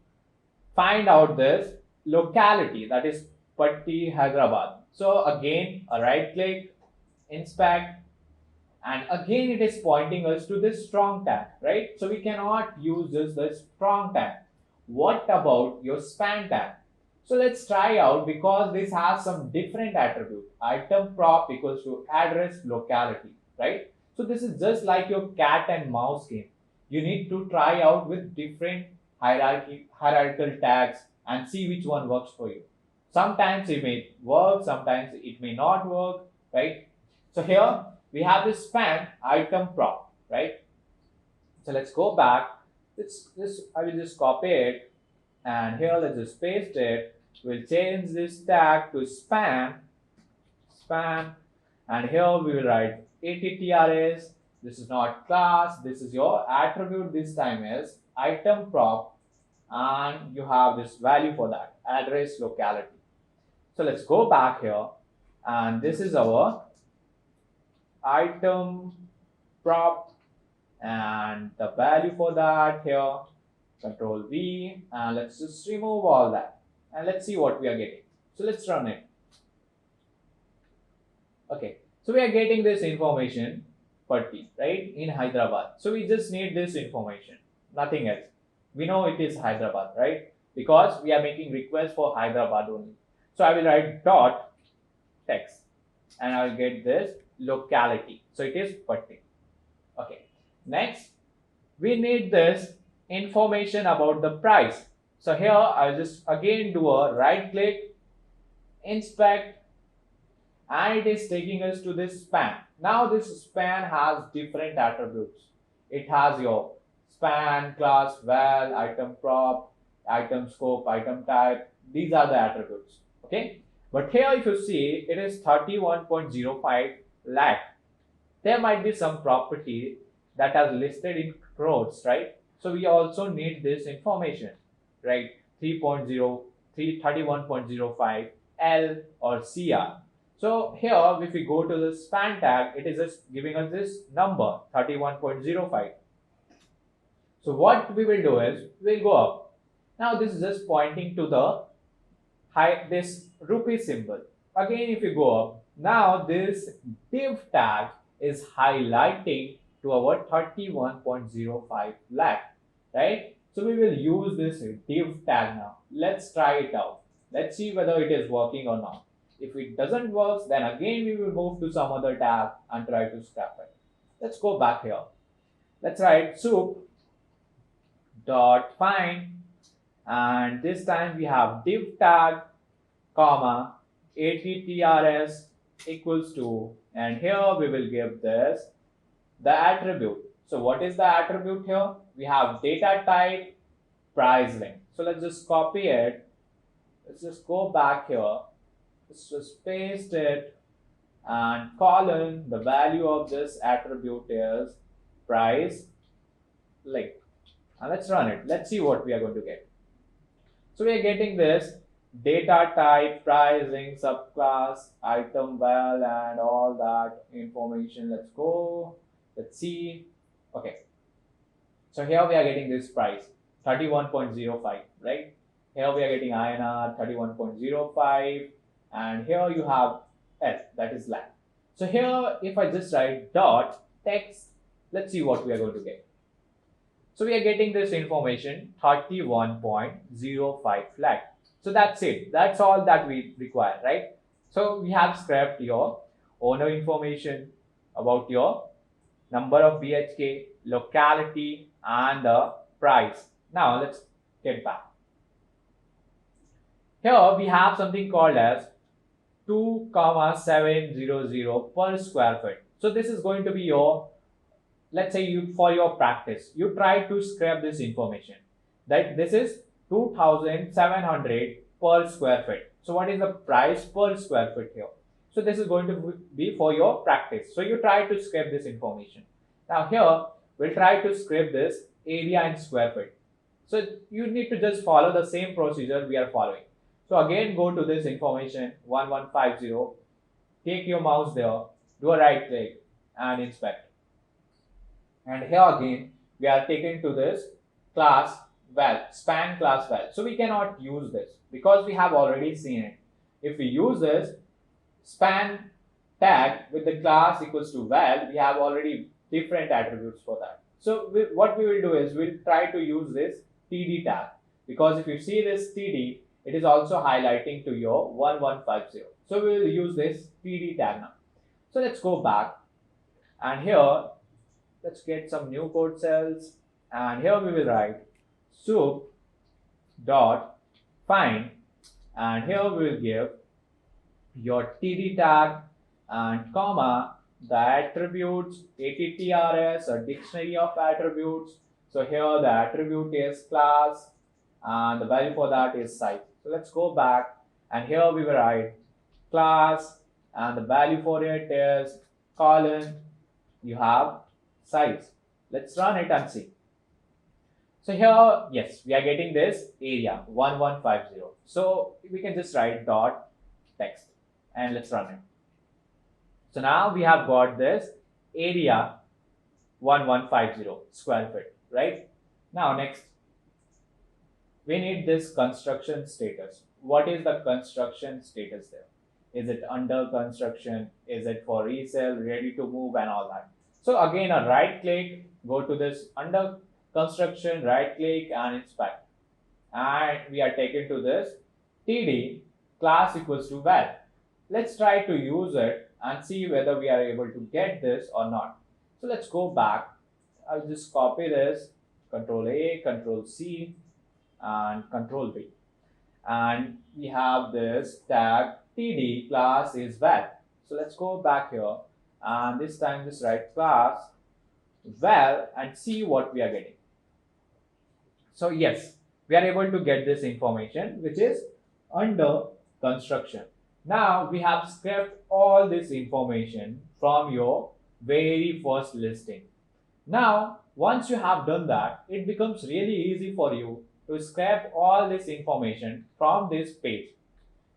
A: find out this locality, that is Patti, Hyderabad. So again, a right click, inspect, and again it is pointing us to this strong tag, right? So we cannot use this strong tag. What about your span tag? So let's try out, because this has some different attribute. Item prop equals to address locality, right? So this is just like your cat and mouse game. You need to try out with different hierarchical tags and see which one works for you. Sometimes it may work, sometimes it may not work, right? So here we have this span item prop, right? So let's go back. I will just copy it, and here let's just paste it. We'll change this tag to span, and here we will write attrs. This is not class, this is your attribute. This time is item prop, and you have this value for that, address locality. So let's go back here, and this is our item prop, and the value for that here, Control V, and let's just remove all that, and let's see what we are getting. So let's run it. Okay, so we are getting this information Patti, right, in Hyderabad. So we just need this information, nothing else. We know it is Hyderabad, right, because we are making request for Hyderabad only. So I will write dot text, and I will get this locality. So it is Patti. Okay, next we need this information about the price. So here I'll just again do a right click, inspect, and it is taking us to this span. Now this span has different attributes. It has your span, class, val, item prop, item scope, item type. These are the attributes. Okay, but here if you see, it is 31.05 lakh. There might be some property that are listed in crores, right? So we also need this information, right? 31.05 L or CR. So here, if we go to the span tag, it is just giving us this number 31.05. So what we will do is we'll go up. Now this is just pointing to the this rupee symbol. again if you go up, now this div tag is highlighting to our 31.05 lakh, right? So we will use this div tag now. Let's try it out. Let's see whether it is working or not. If it doesn't work, then again we will move to some other tab and try to scrap it. Let's go back here. Let's write soup dot find, and this time we have div tag comma attrs equals to, and here we will give this the attribute. So what is the attribute here? We have data type price link. So let's just copy it. Let's just go back here. Let's just paste it, and colon, the value of this attribute is price link. And let's run it. Let's see what we are going to get. So we are getting this data type, pricing, subclass, item val, and all that information. Let's go. Let's see. Okay. So here we are getting this price 31.05, right? Here we are getting INR 31.05, and here you have L, that is lakh. So here, if I just write dot text, let's see what we are going to get. So we are getting this information 31.05 lakh. So that's it. That's all that we require, right? So we have scrapped your owner information about your number of BHK, locality, and the price. Now let's get back. Here we have something called as 2,700 per square foot. So this is going to be your, let's say you for your practice, you try to scrap this information that this is 2,700 per square foot. So what is the price per square foot here? So this is going to be for your practice. So you try to scrape this information. Now here we'll try to scrape this area in square foot. So you need to just follow the same procedure we are following. So again, go to this information 1150, take your mouse there, do a right click and inspect. And here again, we are taken to this class val, span class val. So we cannot use this because we have already seen it. If we use this span tag with the class equals to val, we have already different attributes for that. So what we will do is we'll try to use this td tag, because if you see this td, it is also highlighting to your 1150. So we will use this td tag now. So let's go back, and here let's get some new code cells, and here we will write soup dot find, and here we will give your td tag and comma the attributes attrs, a dictionary of attributes. So here the attribute is class and the value for that is size. So let's go back, and here we will write class and the value for it is colon, you have size. Let's run it and see. So here, yes, we are getting this area 1150. So we can just write dot text and let's run it. So now we have got this area 1150 square foot, right? Now next, we need this construction status. What is the construction status there? Is it under construction? Is it for resale, ready to move and all that? So again, a right click, go to this under construction, right click and inspect. And we are taken to this td class equals to val. Let's try to use it and see whether we are able to get this or not. So let's go back. I'll just copy this, Control A, Control C, and Control V. And we have this tag td class is val. So let's go back here, and this time just write class val and see what we are getting. So yes, we are able to get this information which is under construction. Now we have scraped all this information from your very first listing. Now once you have done that, it becomes really easy for you to scrape all this information from this page.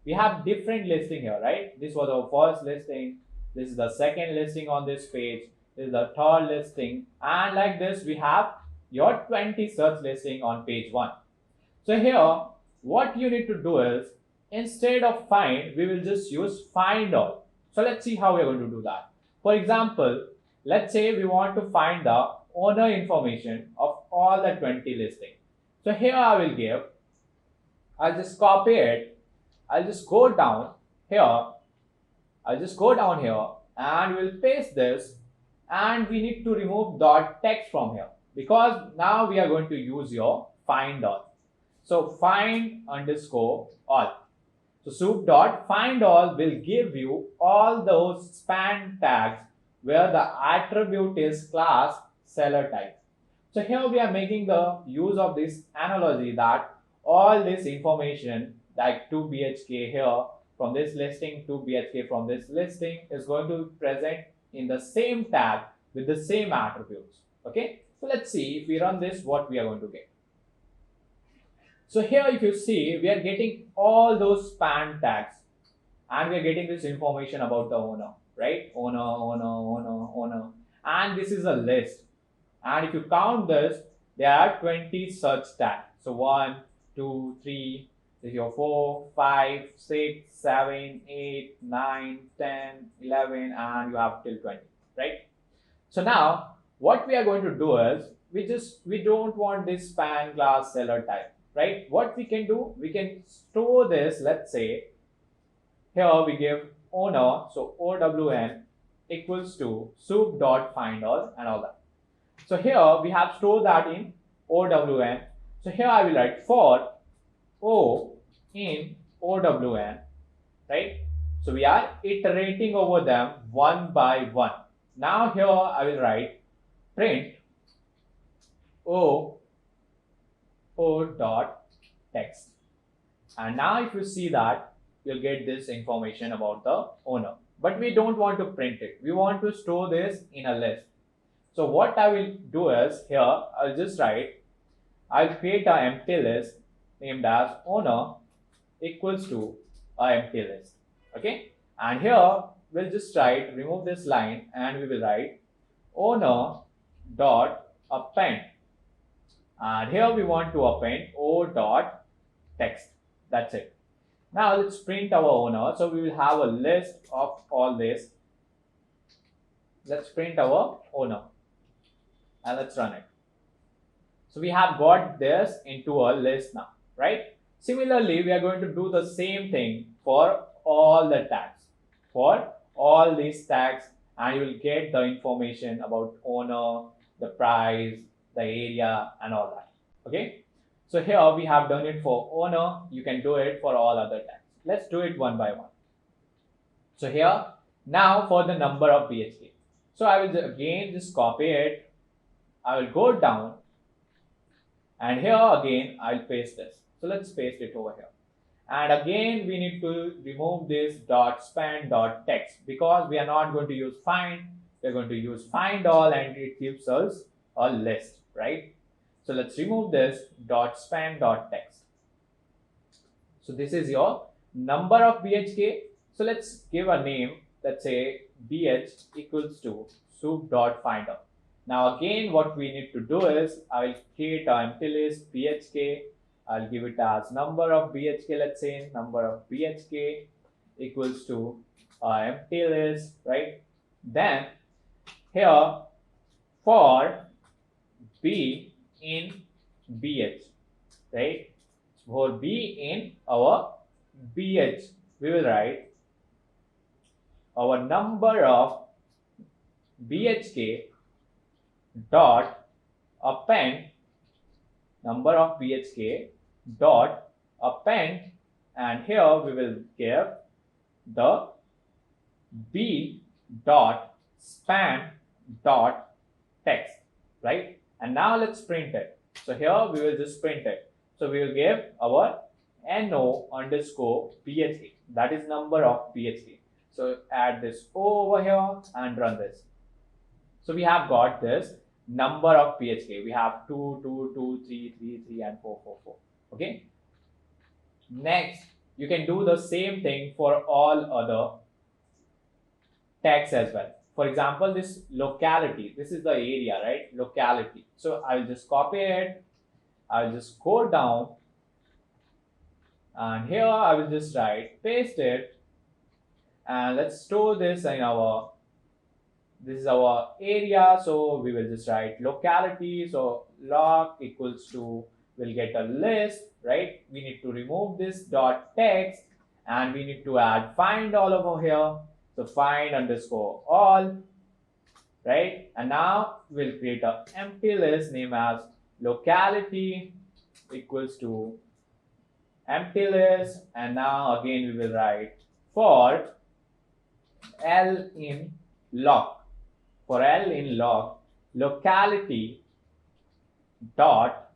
A: We have different listing here, right? This was our first listing, this is the second listing on this page, this is the third listing, and like this we have your 20 search listing on page 1. So here what you need to do is instead of find, we will just use find all. So let's see how we're going to do that. For example, let's say we want to find the owner information of all the 20 listings. So here I will give, I'll just copy it, I'll just go down here, I'll just go down here and we'll paste this, and we need to remove dot text from here because now we are going to use your find all. So find underscore all. So soup dot find all will give you all those span tags where the attribute is class seller type. So here we are making the use of this analogy that all this information like 2 BHK here from this listing, 2 BHK from this listing is going to be present in the same tag with the same attributes. Okay, so let's see if we run this what we are going to get. So here if you see, we are getting all those span tags and we are getting this information about the owner, right? Owner. And this is a list. And if you count this, there are 20 such tags. So 1, 2, 3, 4, 5, 6, 7, 8, 9, 10, 11, and you have till 20, right? So now what we are going to do is we don't want this span class seller type, right? What we can do, we can store this. Let's say here we give owner, so OWN equals to soup dot find all and all that. So here we have stored that in OWN. So here I will write for O in OWN, right? So we are iterating over them one by one. Now here I will write print O dot text. And now if you see that, you'll get this information about the owner. But we don't want to print it. We want to store this in a list. So what I will do is here, I'll just write, I'll create an empty list named as owner equals to an empty list. Okay. And here we'll just write, remove this line and we will write owner dot append. And here we want to append O dot text. That's it. Now let's print our owner. So we will have a list of all this. Let's print our owner and let's run it. So we have got this into a list now, right? Similarly, we are going to do the same thing for all the tags. For all these tags, and you will get the information about owner, the price, the area, and all that. Okay. So here we have done it for owner. You can do it for all other tags. Let's do it one by one. So here, now for the number of BHK. So I will again just copy it. I will go down. And here again, I'll paste this. So let's paste it over here. And again, we need to remove this dot span dot text because we are not going to use find. We're going to use find all and it gives us a list, right? So let's remove this dot span dot text. So this is your number of BHK. So let's give a name. Let's say BH equals to soup dot find all. Now again, what we need to do is I will create an empty list BHK. I'll give it as number of BHK. Let's say number of BHK equals to empty list, right? Then here for B in BH, right? For B in our BH, we will write our number of BHK dot append number of BHK dot append, and here we will give the B dot span dot text, right? And now let's print it. So here we will just print it. So we will give our no underscore BHK, that is number of BHK. So add this over here and run this. So we have got this number of BHK. We have 2, 2, 2, 3, 3, 3, and 4, 4, 4. Okay. Next, you can do the same thing for all other tags as well. For example, this locality, this is the area, right? Locality. So I will just copy it. I will just go down And here I will just write, paste it, and let's store this in our, this is our area, so we will just write locality. So loc equals to, we'll get a list, right? We need to remove this dot text and we need to add find all over here. So find underscore all, right? And now we'll create an empty list name as locality equals to empty list. And now again we will write for L in loc. For L in loc, locality dot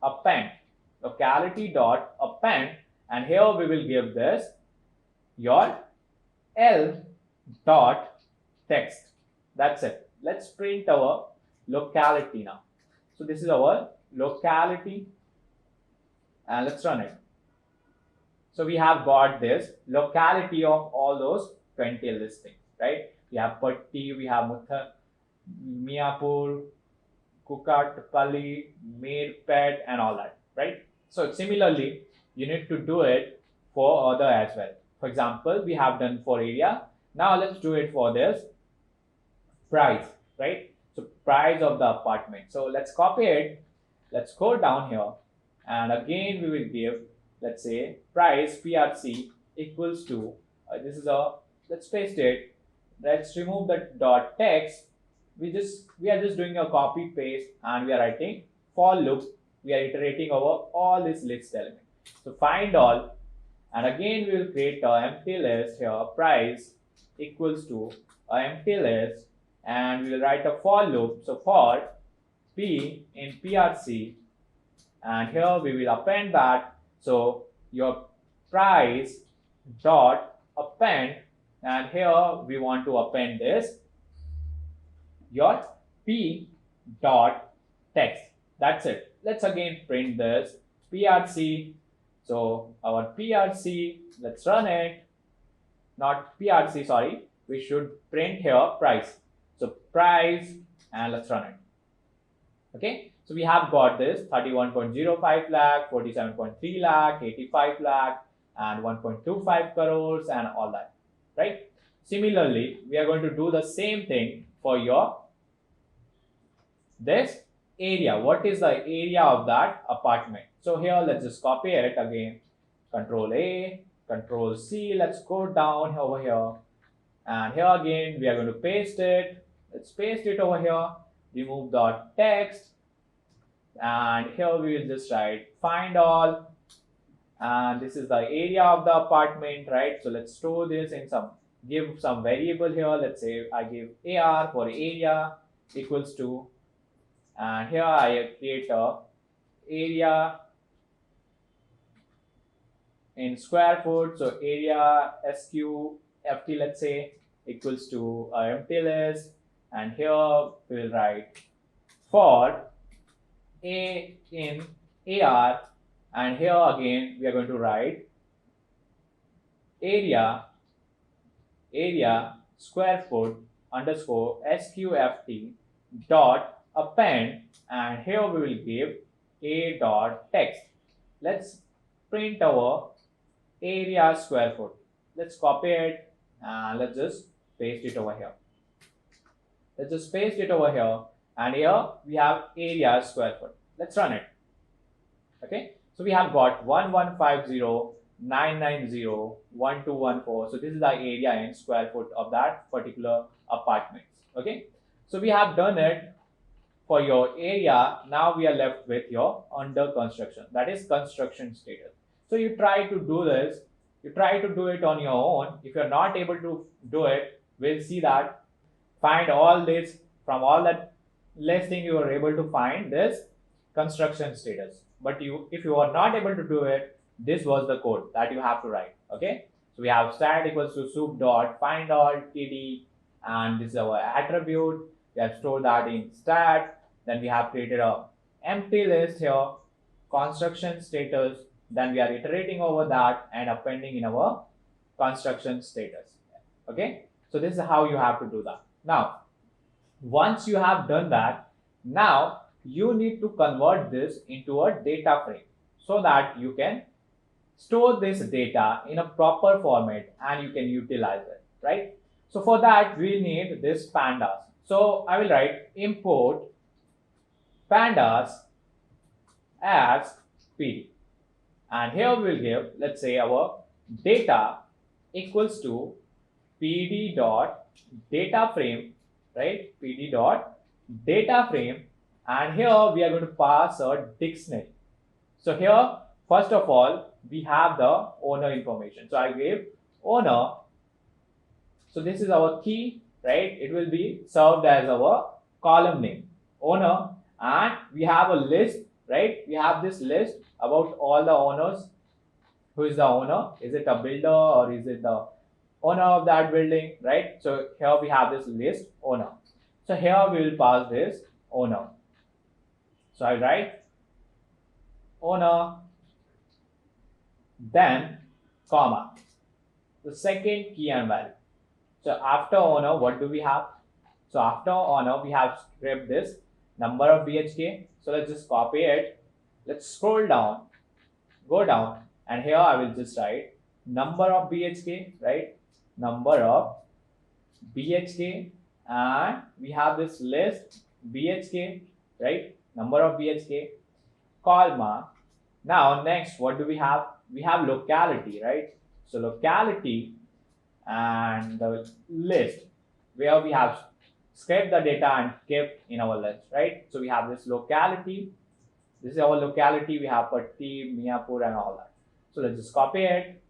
A: append, locality dot append, and here we will give this your L dot text. That's it. Let's print our locality now. So this is our locality, and let's run it. So we have got this locality of all those 20 listings, right? We have Patti, we have Miapur, Kukatpalli, Mirpet, and all that, right? So similarly, you need to do it for other as well. For example, we have done for area. Now let's do it for this price, right? So price of the apartment. So let's copy it. Let's go down here, and again we will give, let's say, price PRC equals to this is a, let's paste it. Let's remove the dot text. We are just doing a copy paste, and we are writing for loop. We are iterating over all this list element. So find all, and again we will create an empty list here. Price equals to an empty list, and we will write a for loop. So for P in PRC, and here we will append that. So your price dot append, and here we want to append this your P dot text. That's it. Let's again print this PRC. So our PRC, let's run it. Not PRC, sorry. We should print here price. So price, and let's run it. Okay. So we have got this 31.05 lakh, 47.3 lakh, 85 lakh, and 1.25 crores, and all that, right? Similarly, we are going to do the same thing for your this area. What is the area of that apartment? So here let's just copy it again. Control A, Control C. Let's go down over here, and here again we are going to paste it. Let's paste it over here. Remove the text, and here we will just write find all, and this is the area of the apartment, right? So let's store this in some, give some variable here. Let's say I give AR for area equals to, and here I create a area in square foot. So area SQFT, let's say, equals to empty list, and here we will write for A in AR, and here again we are going to write area square foot underscore SQFT dot append, and here we will give A dot text. Let's print our area square foot. Let's copy it, and let's just paste it over here. Let's just paste it over here, and here we have area square foot. Let's run it. Okay, so we have got 1150,990,1214. So this is the area in square foot of that particular apartment. Okay, so we have done it for your area. Now we are left with your under construction, that is construction status. So you try to do this, you try to do it on your own. If you're not able to do it, we'll see that find all this from all that listing, you are able to find this construction status. But if you are not able to do it, this was the code that you have to write. Okay, so we have stat equals to soup dot find all td, and this is our attribute. We have stored that in stat. Then we have created a empty list here, construction status. Then we are iterating over that and appending in our construction status. Okay, so this is how you have to do that. Now, once you have done that, now you need to convert this into a data frame so that you can store this data in a proper format and you can utilize it, right? So for that we need this pandas. So I will write import pandas as PD, and here we will give, let's say, our data equals to PD dot data frame, right? PD dot data frame, and here we are going to pass a dictionary. So here, first of all, we have the owner information. So I gave owner. So this is our key, right? It will be served as our column name, owner, and we have a list, right? We have this list about all the owners. Who is the owner? Is it a builder or is it the owner of that building, right? So here we have this list, owner. So here we will pass this owner. So I write owner, then comma, the second key and value. So after owner, what do we have? So after owner, we have script this number of BHK. So let's just copy it. Let's scroll down, go down, and here I will just write number of BHK, right? Number of BHK, and we have this list BHK, right? Number of BHK, comma. Now next, what do we have? We have locality, right? So locality and the list where we have scraped the data and kept in our list, right? So we have this locality. This is our locality. We have Patti, Miapur, and all that. So let's just copy it.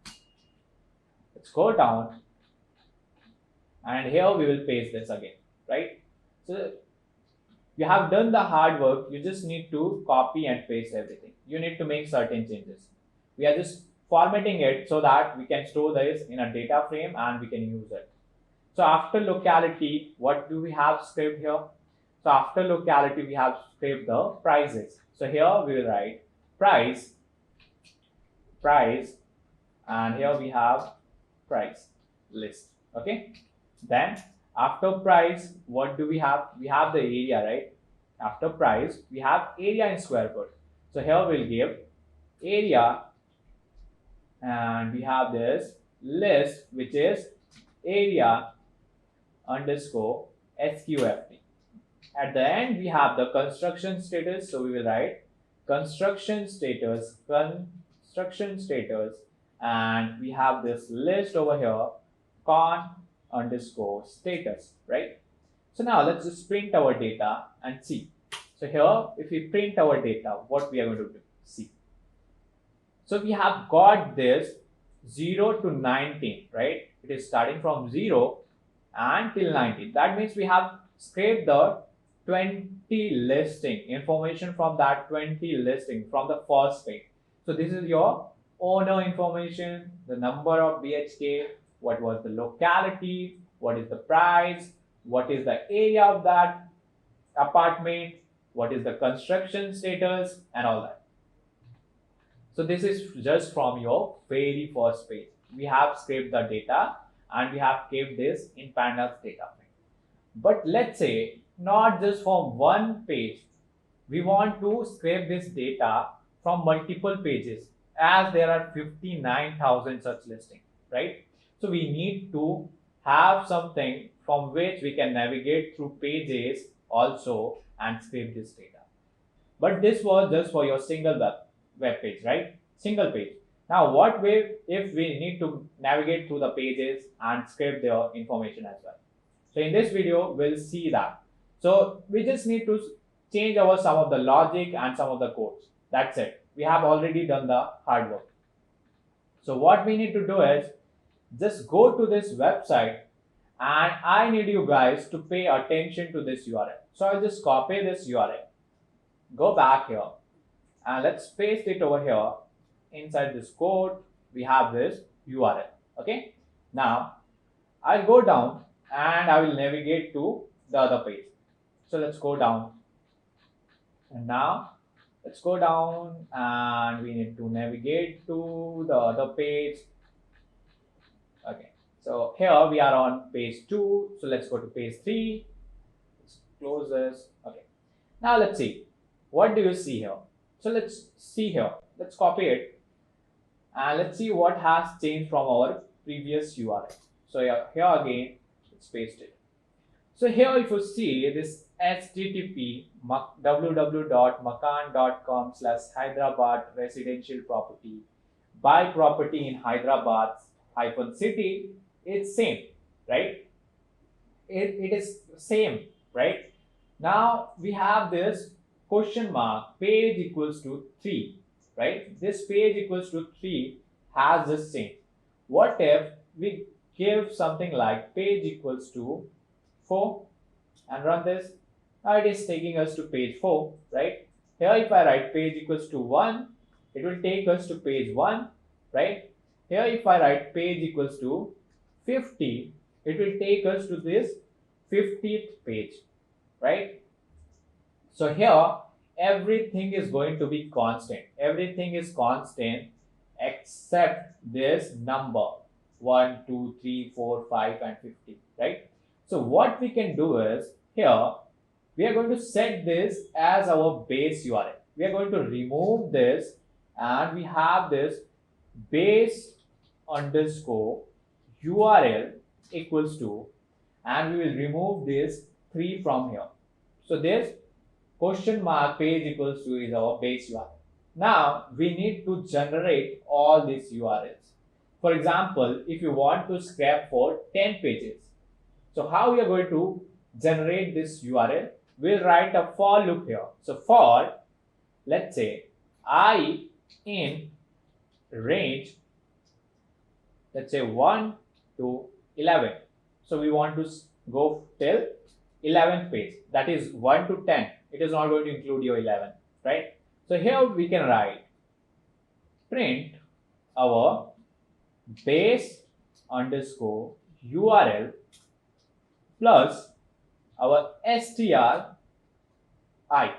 A: Let's go down, and here we will paste this again, right? So you have done the hard work. You just need to copy and paste everything. You need to make certain changes. We are just formatting it so that we can store this in a data frame and we can use it. So after locality, what do we have scraped here? So after locality, we have scraped the prices. So here we will write price, and here we have price list. Okay. Then after price, what do we have? We have the area, right? After price, we have area in square foot. So here we'll give area, and we have this list, which is area underscore SQFT. At the end, we have the construction status. So we will write construction status, and we have this list over here, con underscore status, right? So now let's just print our data and see. So here, if we print our data, what we are going to do? See. So we have got this 0 to 19, right? It is starting from 0 until 19. That means we have scraped the 20 listing information from that 20 listing from the first page. So this is your owner information, the number of BHK, what was the locality, what is the price, what is the area of that apartment, what is the construction status, and all that. So this is just from your very first page. We have scraped the data and we have kept this in pandas data frame. But let's say not just from one page. We want to scrape this data from multiple pages, as there are 59,000 such listings, right? So we need to have something from which we can navigate through pages also and scrape this data. But this was just for your single web page, right? Single page. Now, what way if we need to navigate through the pages and scrape their information as well? So in this video, we'll see that. So we just need to change over some of the logic and some of the codes. That's it. We have already done the hard work. So what we need to do is just go to this website, and I need you guys to pay attention to this URL. So I'll just copy this URL, go back here, and let's paste it over here. Inside this code, we have this URL. Okay. Now I'll go down and I will navigate to the other page. So let's go down, and now let's go down and we need to navigate to the other page. Okay, so here we are on page 2. So let's go to page 3. Let's close this. Okay, now let's see. What do you see here? So let's see here. Let's copy it. And let's see what has changed from our previous URL. So here again, it's pasted. So here if you see this http www.makan.com/Hyderabad residential property by property in Hyderabad -city, it's same, right? It is same, right? Now we have this question mark page equals to 3, right? This page equals to 3 has this same. What if we give something like page equals to 4 and run this? Now it is taking us to page 4, right? Here if I write page equals to 1, it will take us to page 1, right? Here if I write page equals to 50, it will take us to this 50th page, right? So here everything is going to be constant. Everything is constant except this number 1, 2, 3, 4, 5 and 50, right? So what we can do is here we are going to set this as our base URL. We are going to remove this and we have this base underscore URL equals to, and we will remove this 3 from here. So this question mark page equals to is our base URL. Now we need to generate all these URLs. For example, if you want to scrap for 10 pages, so how we are going to generate this URL? We'll write a for loop here. So for, let's say, I in range, let's say 1 to 11. So we want to go till 11th page. That is 1 to 10. It is not going to include your 11, right? So here we can write print our base underscore URL plus our str I,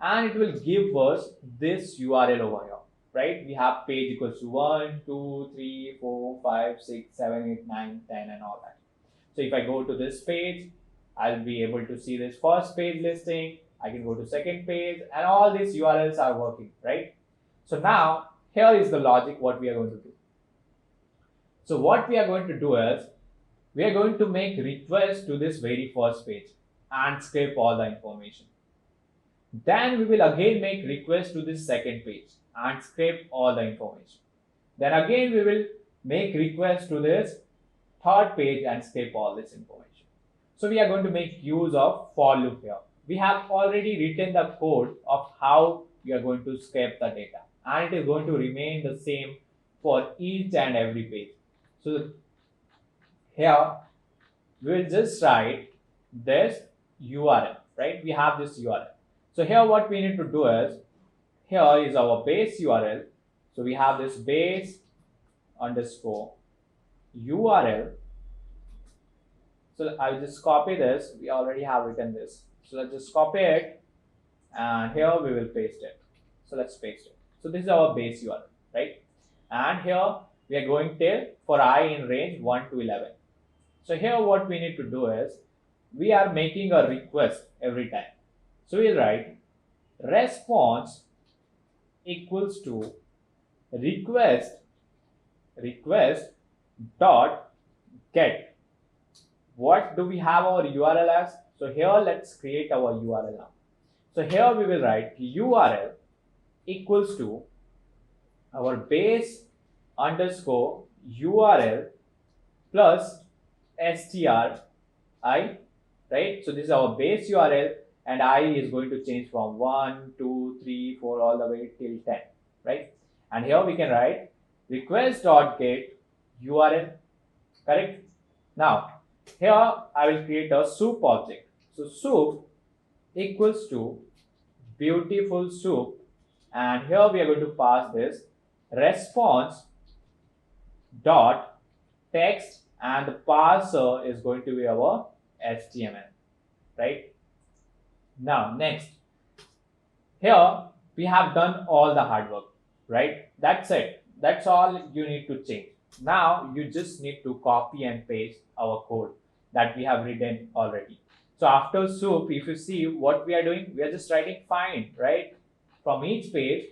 A: and it will give us this URL over here, right? We have page equals to 1, 2, 3, 4, 5, 6, 7, 8, 9, 10 and all that. So if I go to this page, I'll be able to see this first page listing. I can go to second page and all these URLs are working, right? So now here is the logic what we are going to do. So what we are going to do is we are going to make request to this very first page and scrape all the information. Then we will again make request to this second page and scrape all the information. Then again we will make request to this third page and scrape all this information. So we are going to make use of for loop here. We have already written the code of how we are going to scrape the data, and it is going to remain the same for each and every page. So here we will just write this URL, right? We have this URL. So here what we need to do is, here is our base URL. So we have this base underscore URL. So I'll just copy this. We already have written this. So let's just copy it and here we will paste it. So let's paste it. So this is our base URL, right? And here we are going till for I in range 1 to 11. So here what we need to do is we are making a request every time. So we'll write response equals to request dot get. What do we have our URL as? So here let's create our URL now. So here we will write URL equals to our base underscore URL plus str I, right? So this is our base URL and I is going to change from 1, 2, 3, 4 all the way till 10, right? And here we can write request.get URL, correct? Now here I will create a soup object. So soup equals to BeautifulSoup, and here we are going to pass this response dot text, and the parser is going to be our HTML, right? Now next, here we have done all the hard work, right? That's it. That's all you need to change. Now you just need to copy and paste our code that we have written already. So after soup, if you see what we are doing, we are just writing find, right? From each page,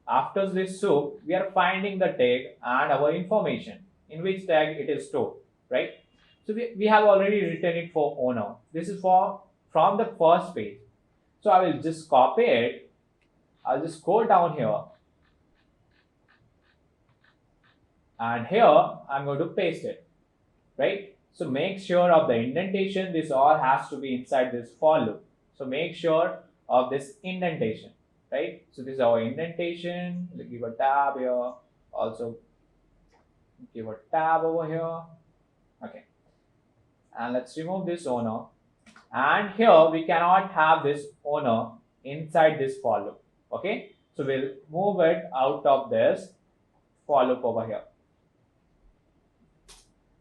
A: after this soup, we are finding the tag and our information in which tag it is stored, right? So we have already written it for owner. This is for from the first page. So I will just copy it. I'll just go down here. And here I'm going to paste it, right? So make sure of the indentation. This all has to be inside this for loop. So make sure of this indentation, right? So this is our indentation. We'll give a tab here. Also give a tab over here. Okay. And let's remove this owner. And here we cannot have this owner inside this for loop. Okay. So we'll move it out of this for loop over here.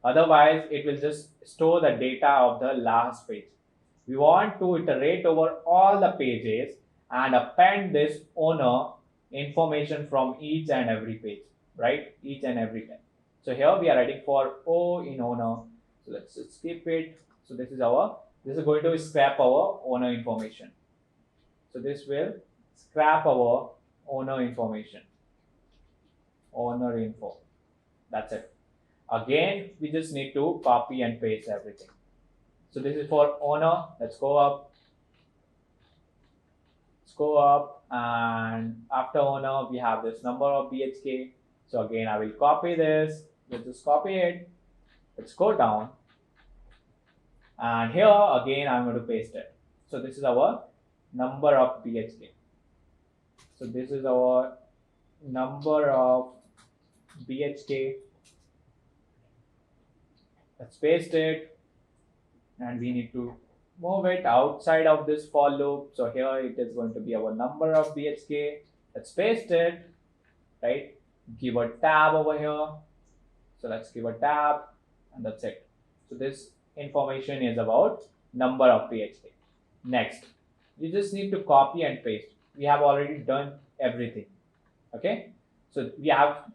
A: Otherwise, it will just store the data of the last page. We want to iterate over all the pages and append this owner information from each and every page, right? Each and every time. So here we are writing for O in owner. So let's just skip it. So this is going to scrap our owner information. So this will scrap our owner information. Owner info. That's it. Again, we just need to copy and paste everything. So this is for owner. Let's go up. Let's go up, and after owner, we have this number of BHK. So again, I will copy this. Let's just copy it. Let's go down. And here again, I'm going to paste it. So this is our number of BHK. So this is our number of BHK. Let's paste it, and we need to move it outside of this for loop. So here it is going to be our number of BHK. Let's paste it, right? Give a tab over here. So let's give a tab, and that's it. So this information is about number of BHK. Next, you just need to copy and paste. We have already done everything. Okay, so we have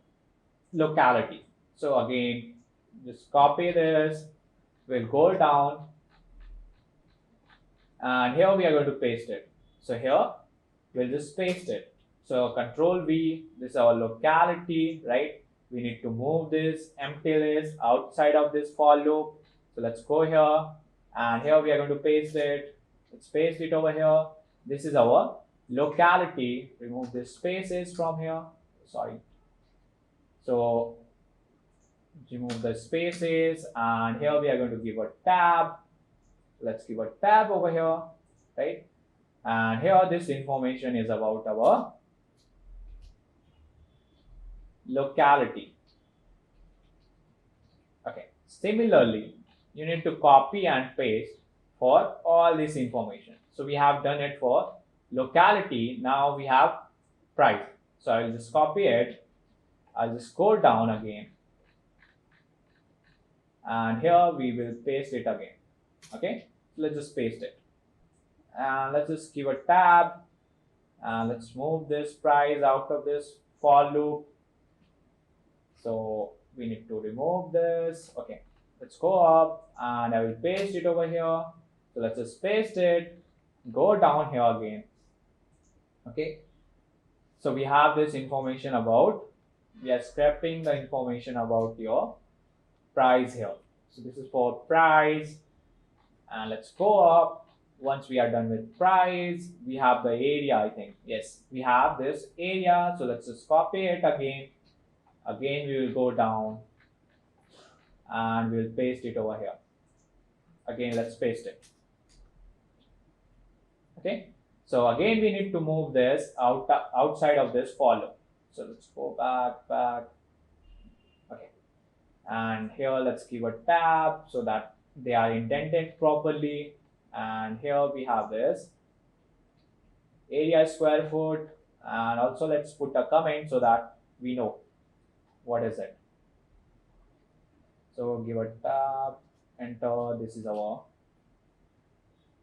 A: locality. So again, just copy this. We'll go down, and here we are going to paste it. So here we'll just paste it. So Control V. This is our locality, right? We need to move this empty list outside of this for loop. So let's go here, and here we are going to paste it. Let's paste it over here. This is our locality. Remove the spaces from here. Sorry. So remove the spaces, and here we are going to give a tab. Let's give a tab over here, right? And here this information is about our locality. Okay. Similarly, you need to copy and paste for all this information. So we have done it for locality. Now we have price. So I will just copy it. I'll just go down again. And here we will paste it again. Okay, so let's just paste it, and let's just give a tab, and let's move this price out of this for loop. So we need to remove this. Okay, let's go up, and I will paste it over here. So let's just paste it, go down here again. Okay, so we have this information about, we are scraping the information about your price here. So this is for price, and let's go up. Once we are done with price, we have the area, I think. Yes, we have this area. So let's just copy it again. Again, we will go down, and we'll paste it over here. Again, let's paste it. Okay, so again, we need to move this outside of this for loop. So let's go back. Okay, and here let's give a tab so that they are indented properly. And here we have this area square foot, and also let's put a comment so that we know what is it. So give a tab, enter. This is our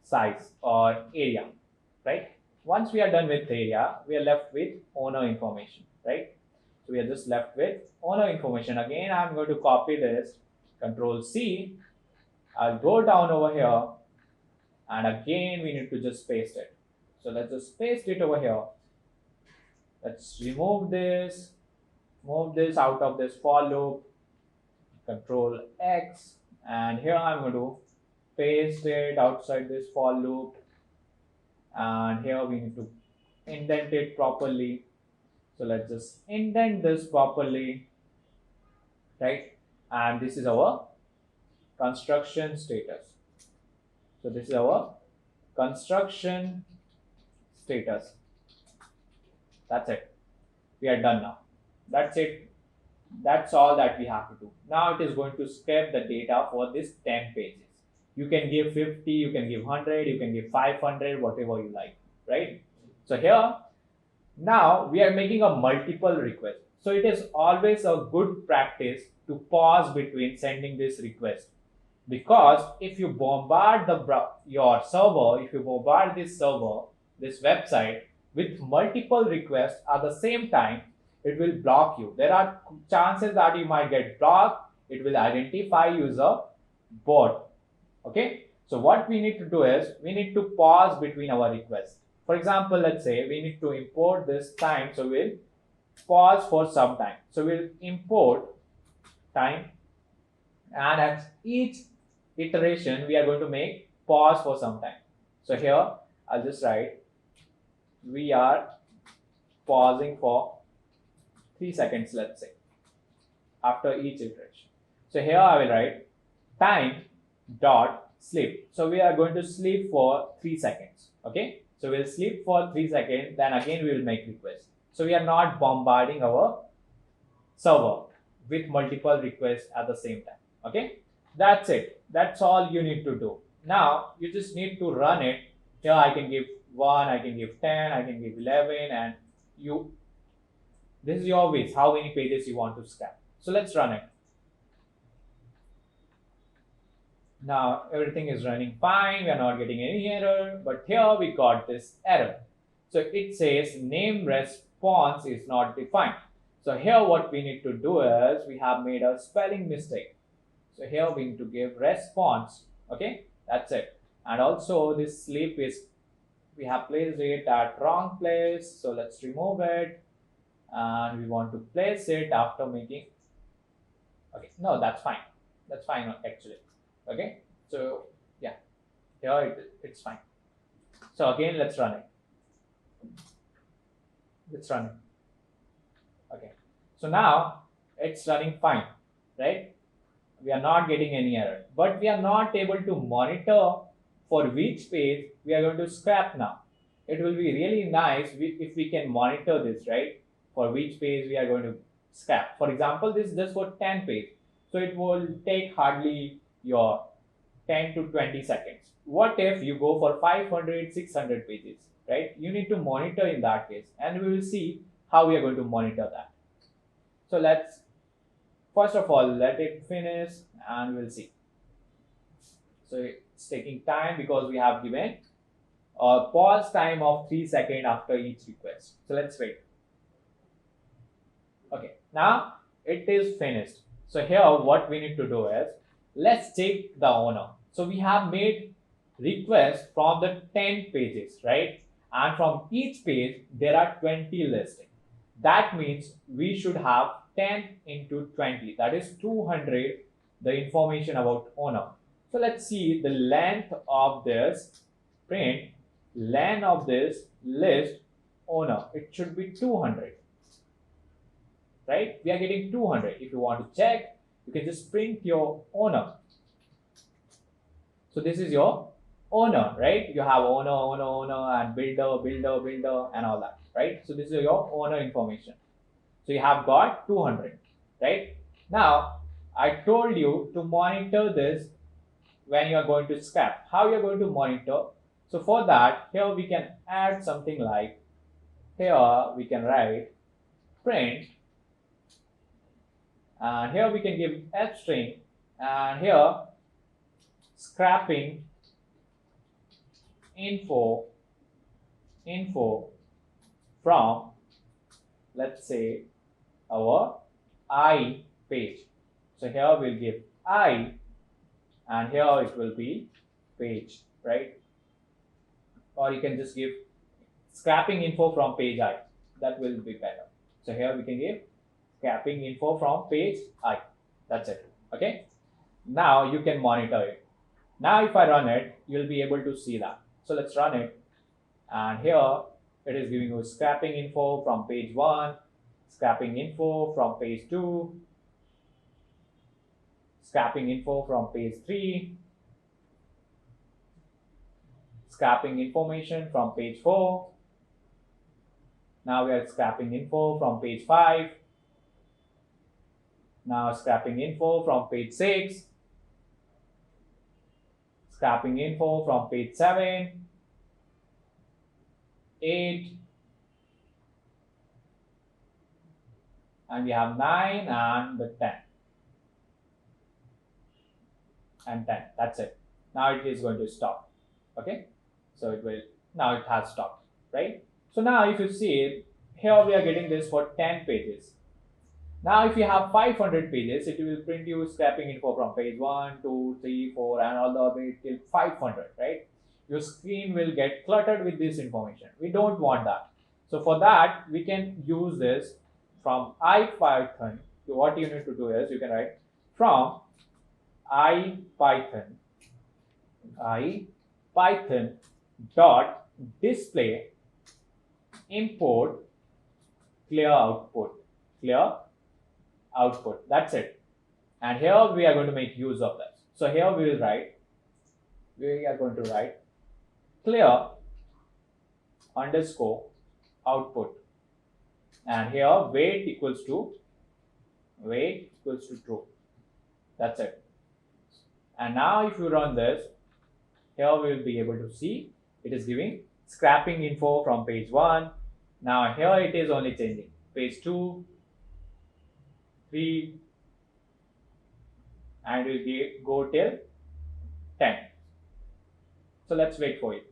A: size or area, right? Once we are done with area, we are left with owner information, right? So we are just left with owner information. Again, I'm going to copy this, Control C. I'll go down over here, and again we need to just paste it. So let's just paste it over here. Let's move this out of this for loop, Control X, and here I'm going to paste it outside this for loop, and here we need to indent it properly. So let's just indent this properly, right? And this is our construction status. So this is our construction status. That's it. We are done now. That's it. That's all that we have to do. Now it is going to scrape the data for this 10 pages. You can give 50, you can give 100, you can give 500, whatever you like, right? So here, now we are making a multiple request. So it is always a good practice to pause between sending this request. Because if you bombard your server, if you bombard this server, this website with multiple requests at the same time, it will block you. There are chances that you might get blocked. It will identify you as a bot. Okay. So what we need to do is we need to pause between our requests. For example, let's say we need to import this time. So we'll pause for some time. So we'll import time, and at each iteration we are going to make pause for some time. So here I'll just write we are pausing for 3 seconds, let's say, after each iteration. So here I will write time dot sleep. So we are going to sleep for 3 seconds. Okay, so we'll sleep for 3 seconds, then again we will make requests. So we are not bombarding our server with multiple requests at the same time. Okay, that's it. That's all you need to do. Now you just need to run it. Here I can give 1, I can give 10, I can give 11, and this is your wish, how many pages you want to scrap. So let's run it. Now everything is running fine, we are not getting any error, but here we got this error. So it says name response is not defined. So here what we need to do is we have made a spelling mistake. So here we need to give response. Okay, that's it. And also this sleep is, we have placed it at wrong place. So let's remove it. And we want to place it after making, okay, no, that's fine. That's fine actually. Okay, so yeah, here it's fine. So again, let's run it. Let's run it. Okay, so now it's running fine, right? We are not getting any error, but we are not able to monitor for which page we are going to scrap now. It will be really nice if we can monitor this, right? For which page we are going to scrap. For example, this is just for 10 page. So it will take hardly your 10 to 20 seconds. What if you go for 500, 600 pages, right? You need to monitor in that case, and we will see how we are going to monitor that. So let's, first of all, let it finish and we'll see. So it's taking time because we have given a pause time of 3 seconds after each request. So let's wait. Okay, now it is finished. So here what we need to do is, let's check the owner. So we have made requests from the 10 pages, right? And from each page there are 20 listing. That means we should have 10 into 20, that is 200, the information about owner. So let's see the length of this print, length of this list owner. It should be 200. Right? We are getting 200. If you want to check, you can just print your owner. So this is your owner, right? You have owner, and builder, and all that, right? So this is your owner information. So you have got 200, right? Now, I told you to monitor this when you are going to scrap. How you are going to monitor? So for that, here we can add something like, here we can write print, and here we can give f string, and here scrapping info from, let's say, our I page. So here we'll give I, and here it will be page, right? Or you can just give scrapping info from page I. that will be better. So here we can give scrapping info from page I. That's it. Okay. Now you can monitor it. Now if I run it, you'll be able to see that. So let's run it. And here it is giving you scrapping info from page 1, scrapping info from page 2, scrapping info from page 3, scrapping information from page 4. Now we are scrapping info from page 5. Now scrapping info from page 6. Scrapping info from page 7, 8, and we have 9 and the 10. And 10. That's it. Now it is going to stop. Okay. So it will, now it has stopped, right? So now if you see it, here we are getting this for 10 pages. Now if you have 500 pages, it will print you scrapping info from page 1, 2, 3, 4 and all the way till 500, right? Your screen will get cluttered with this information. We don't want that. So for that, we can use this from IPython. So what you need to do is you can write from IPython dot display import clear output. That's it. And here we are going to make use of this. So here we are going to write clear underscore output, and here weight equals to true. That's it. And now if you run this, here we will be able to see it is giving scrapping info from page 1. Now here it is only changing page 2, 3, and will go till 10. So let's wait for it.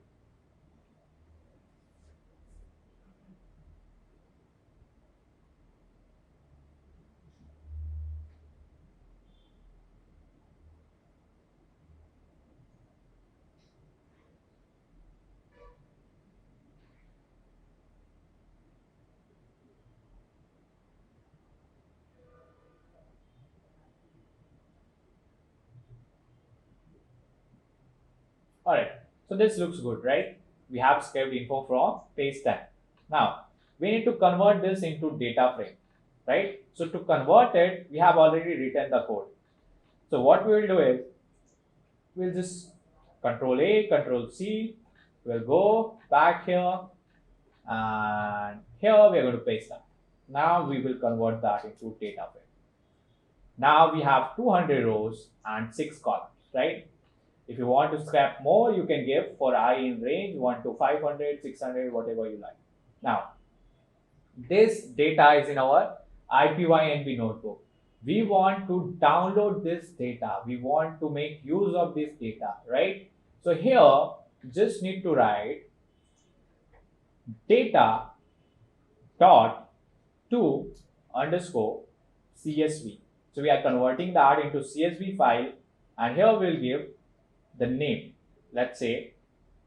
A: Alright, so this looks good, right? We have scraped info from page 10. Now, we need to convert this into data frame, right? So to convert it, we have already written the code. So what we will do is, we'll just Control A, Control C, we'll go back here, and here we are going to paste that. Now we will convert that into data frame. Now we have 200 rows and 6 columns, right? If you want to scrap more, you can give for I in range 1 to 500, 600, whatever you like. Now, this data is in our IPynb notebook. We want to download this data. We want to make use of this data, right? So here, just need to write data dot to underscore CSV. So we are converting that into CSV file, and here we'll give the name. Let's say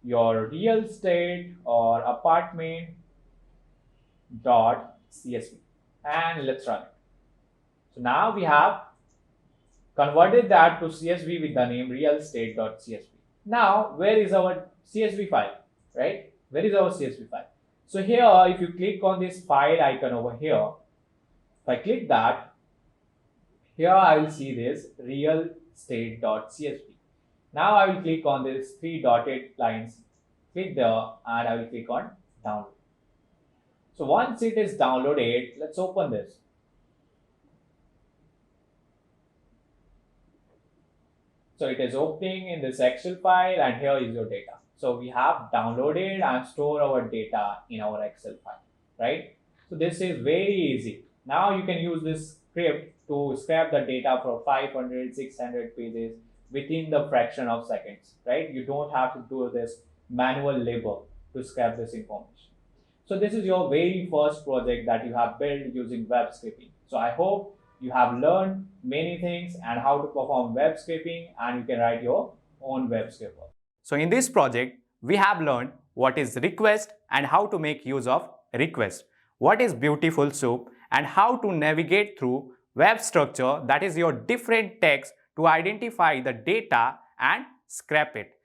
A: your real estate or apartment dot CSV, and let's run it. So now we have converted that to CSV with the name real estate dot CSV. Now where is our CSV file, right? Where is our CSV file? So here, if you click on this file icon over here, if I click that, here I will see this real estate dot CSV. Now I will click on this 3 dotted lines, click there, and I will click on download. So once it is downloaded, let's open this. So it is opening in this Excel file, and here is your data. So we have downloaded and stored our data in our Excel file, right? So this is very easy. Now you can use this script to scrap the data for 500, 600 pages within the fraction of seconds, right? You don't have to do this manual labor to scrap this information. So this is your very first project that you have built using web scraping. So I hope you have learned many things and how to perform web scraping, and you can write your own web scraper. So in this project, we have learned what is request and how to make use of request. what is BeautifulSoup, and how to navigate through web structure, that is your different text, to identify the data and scrape it.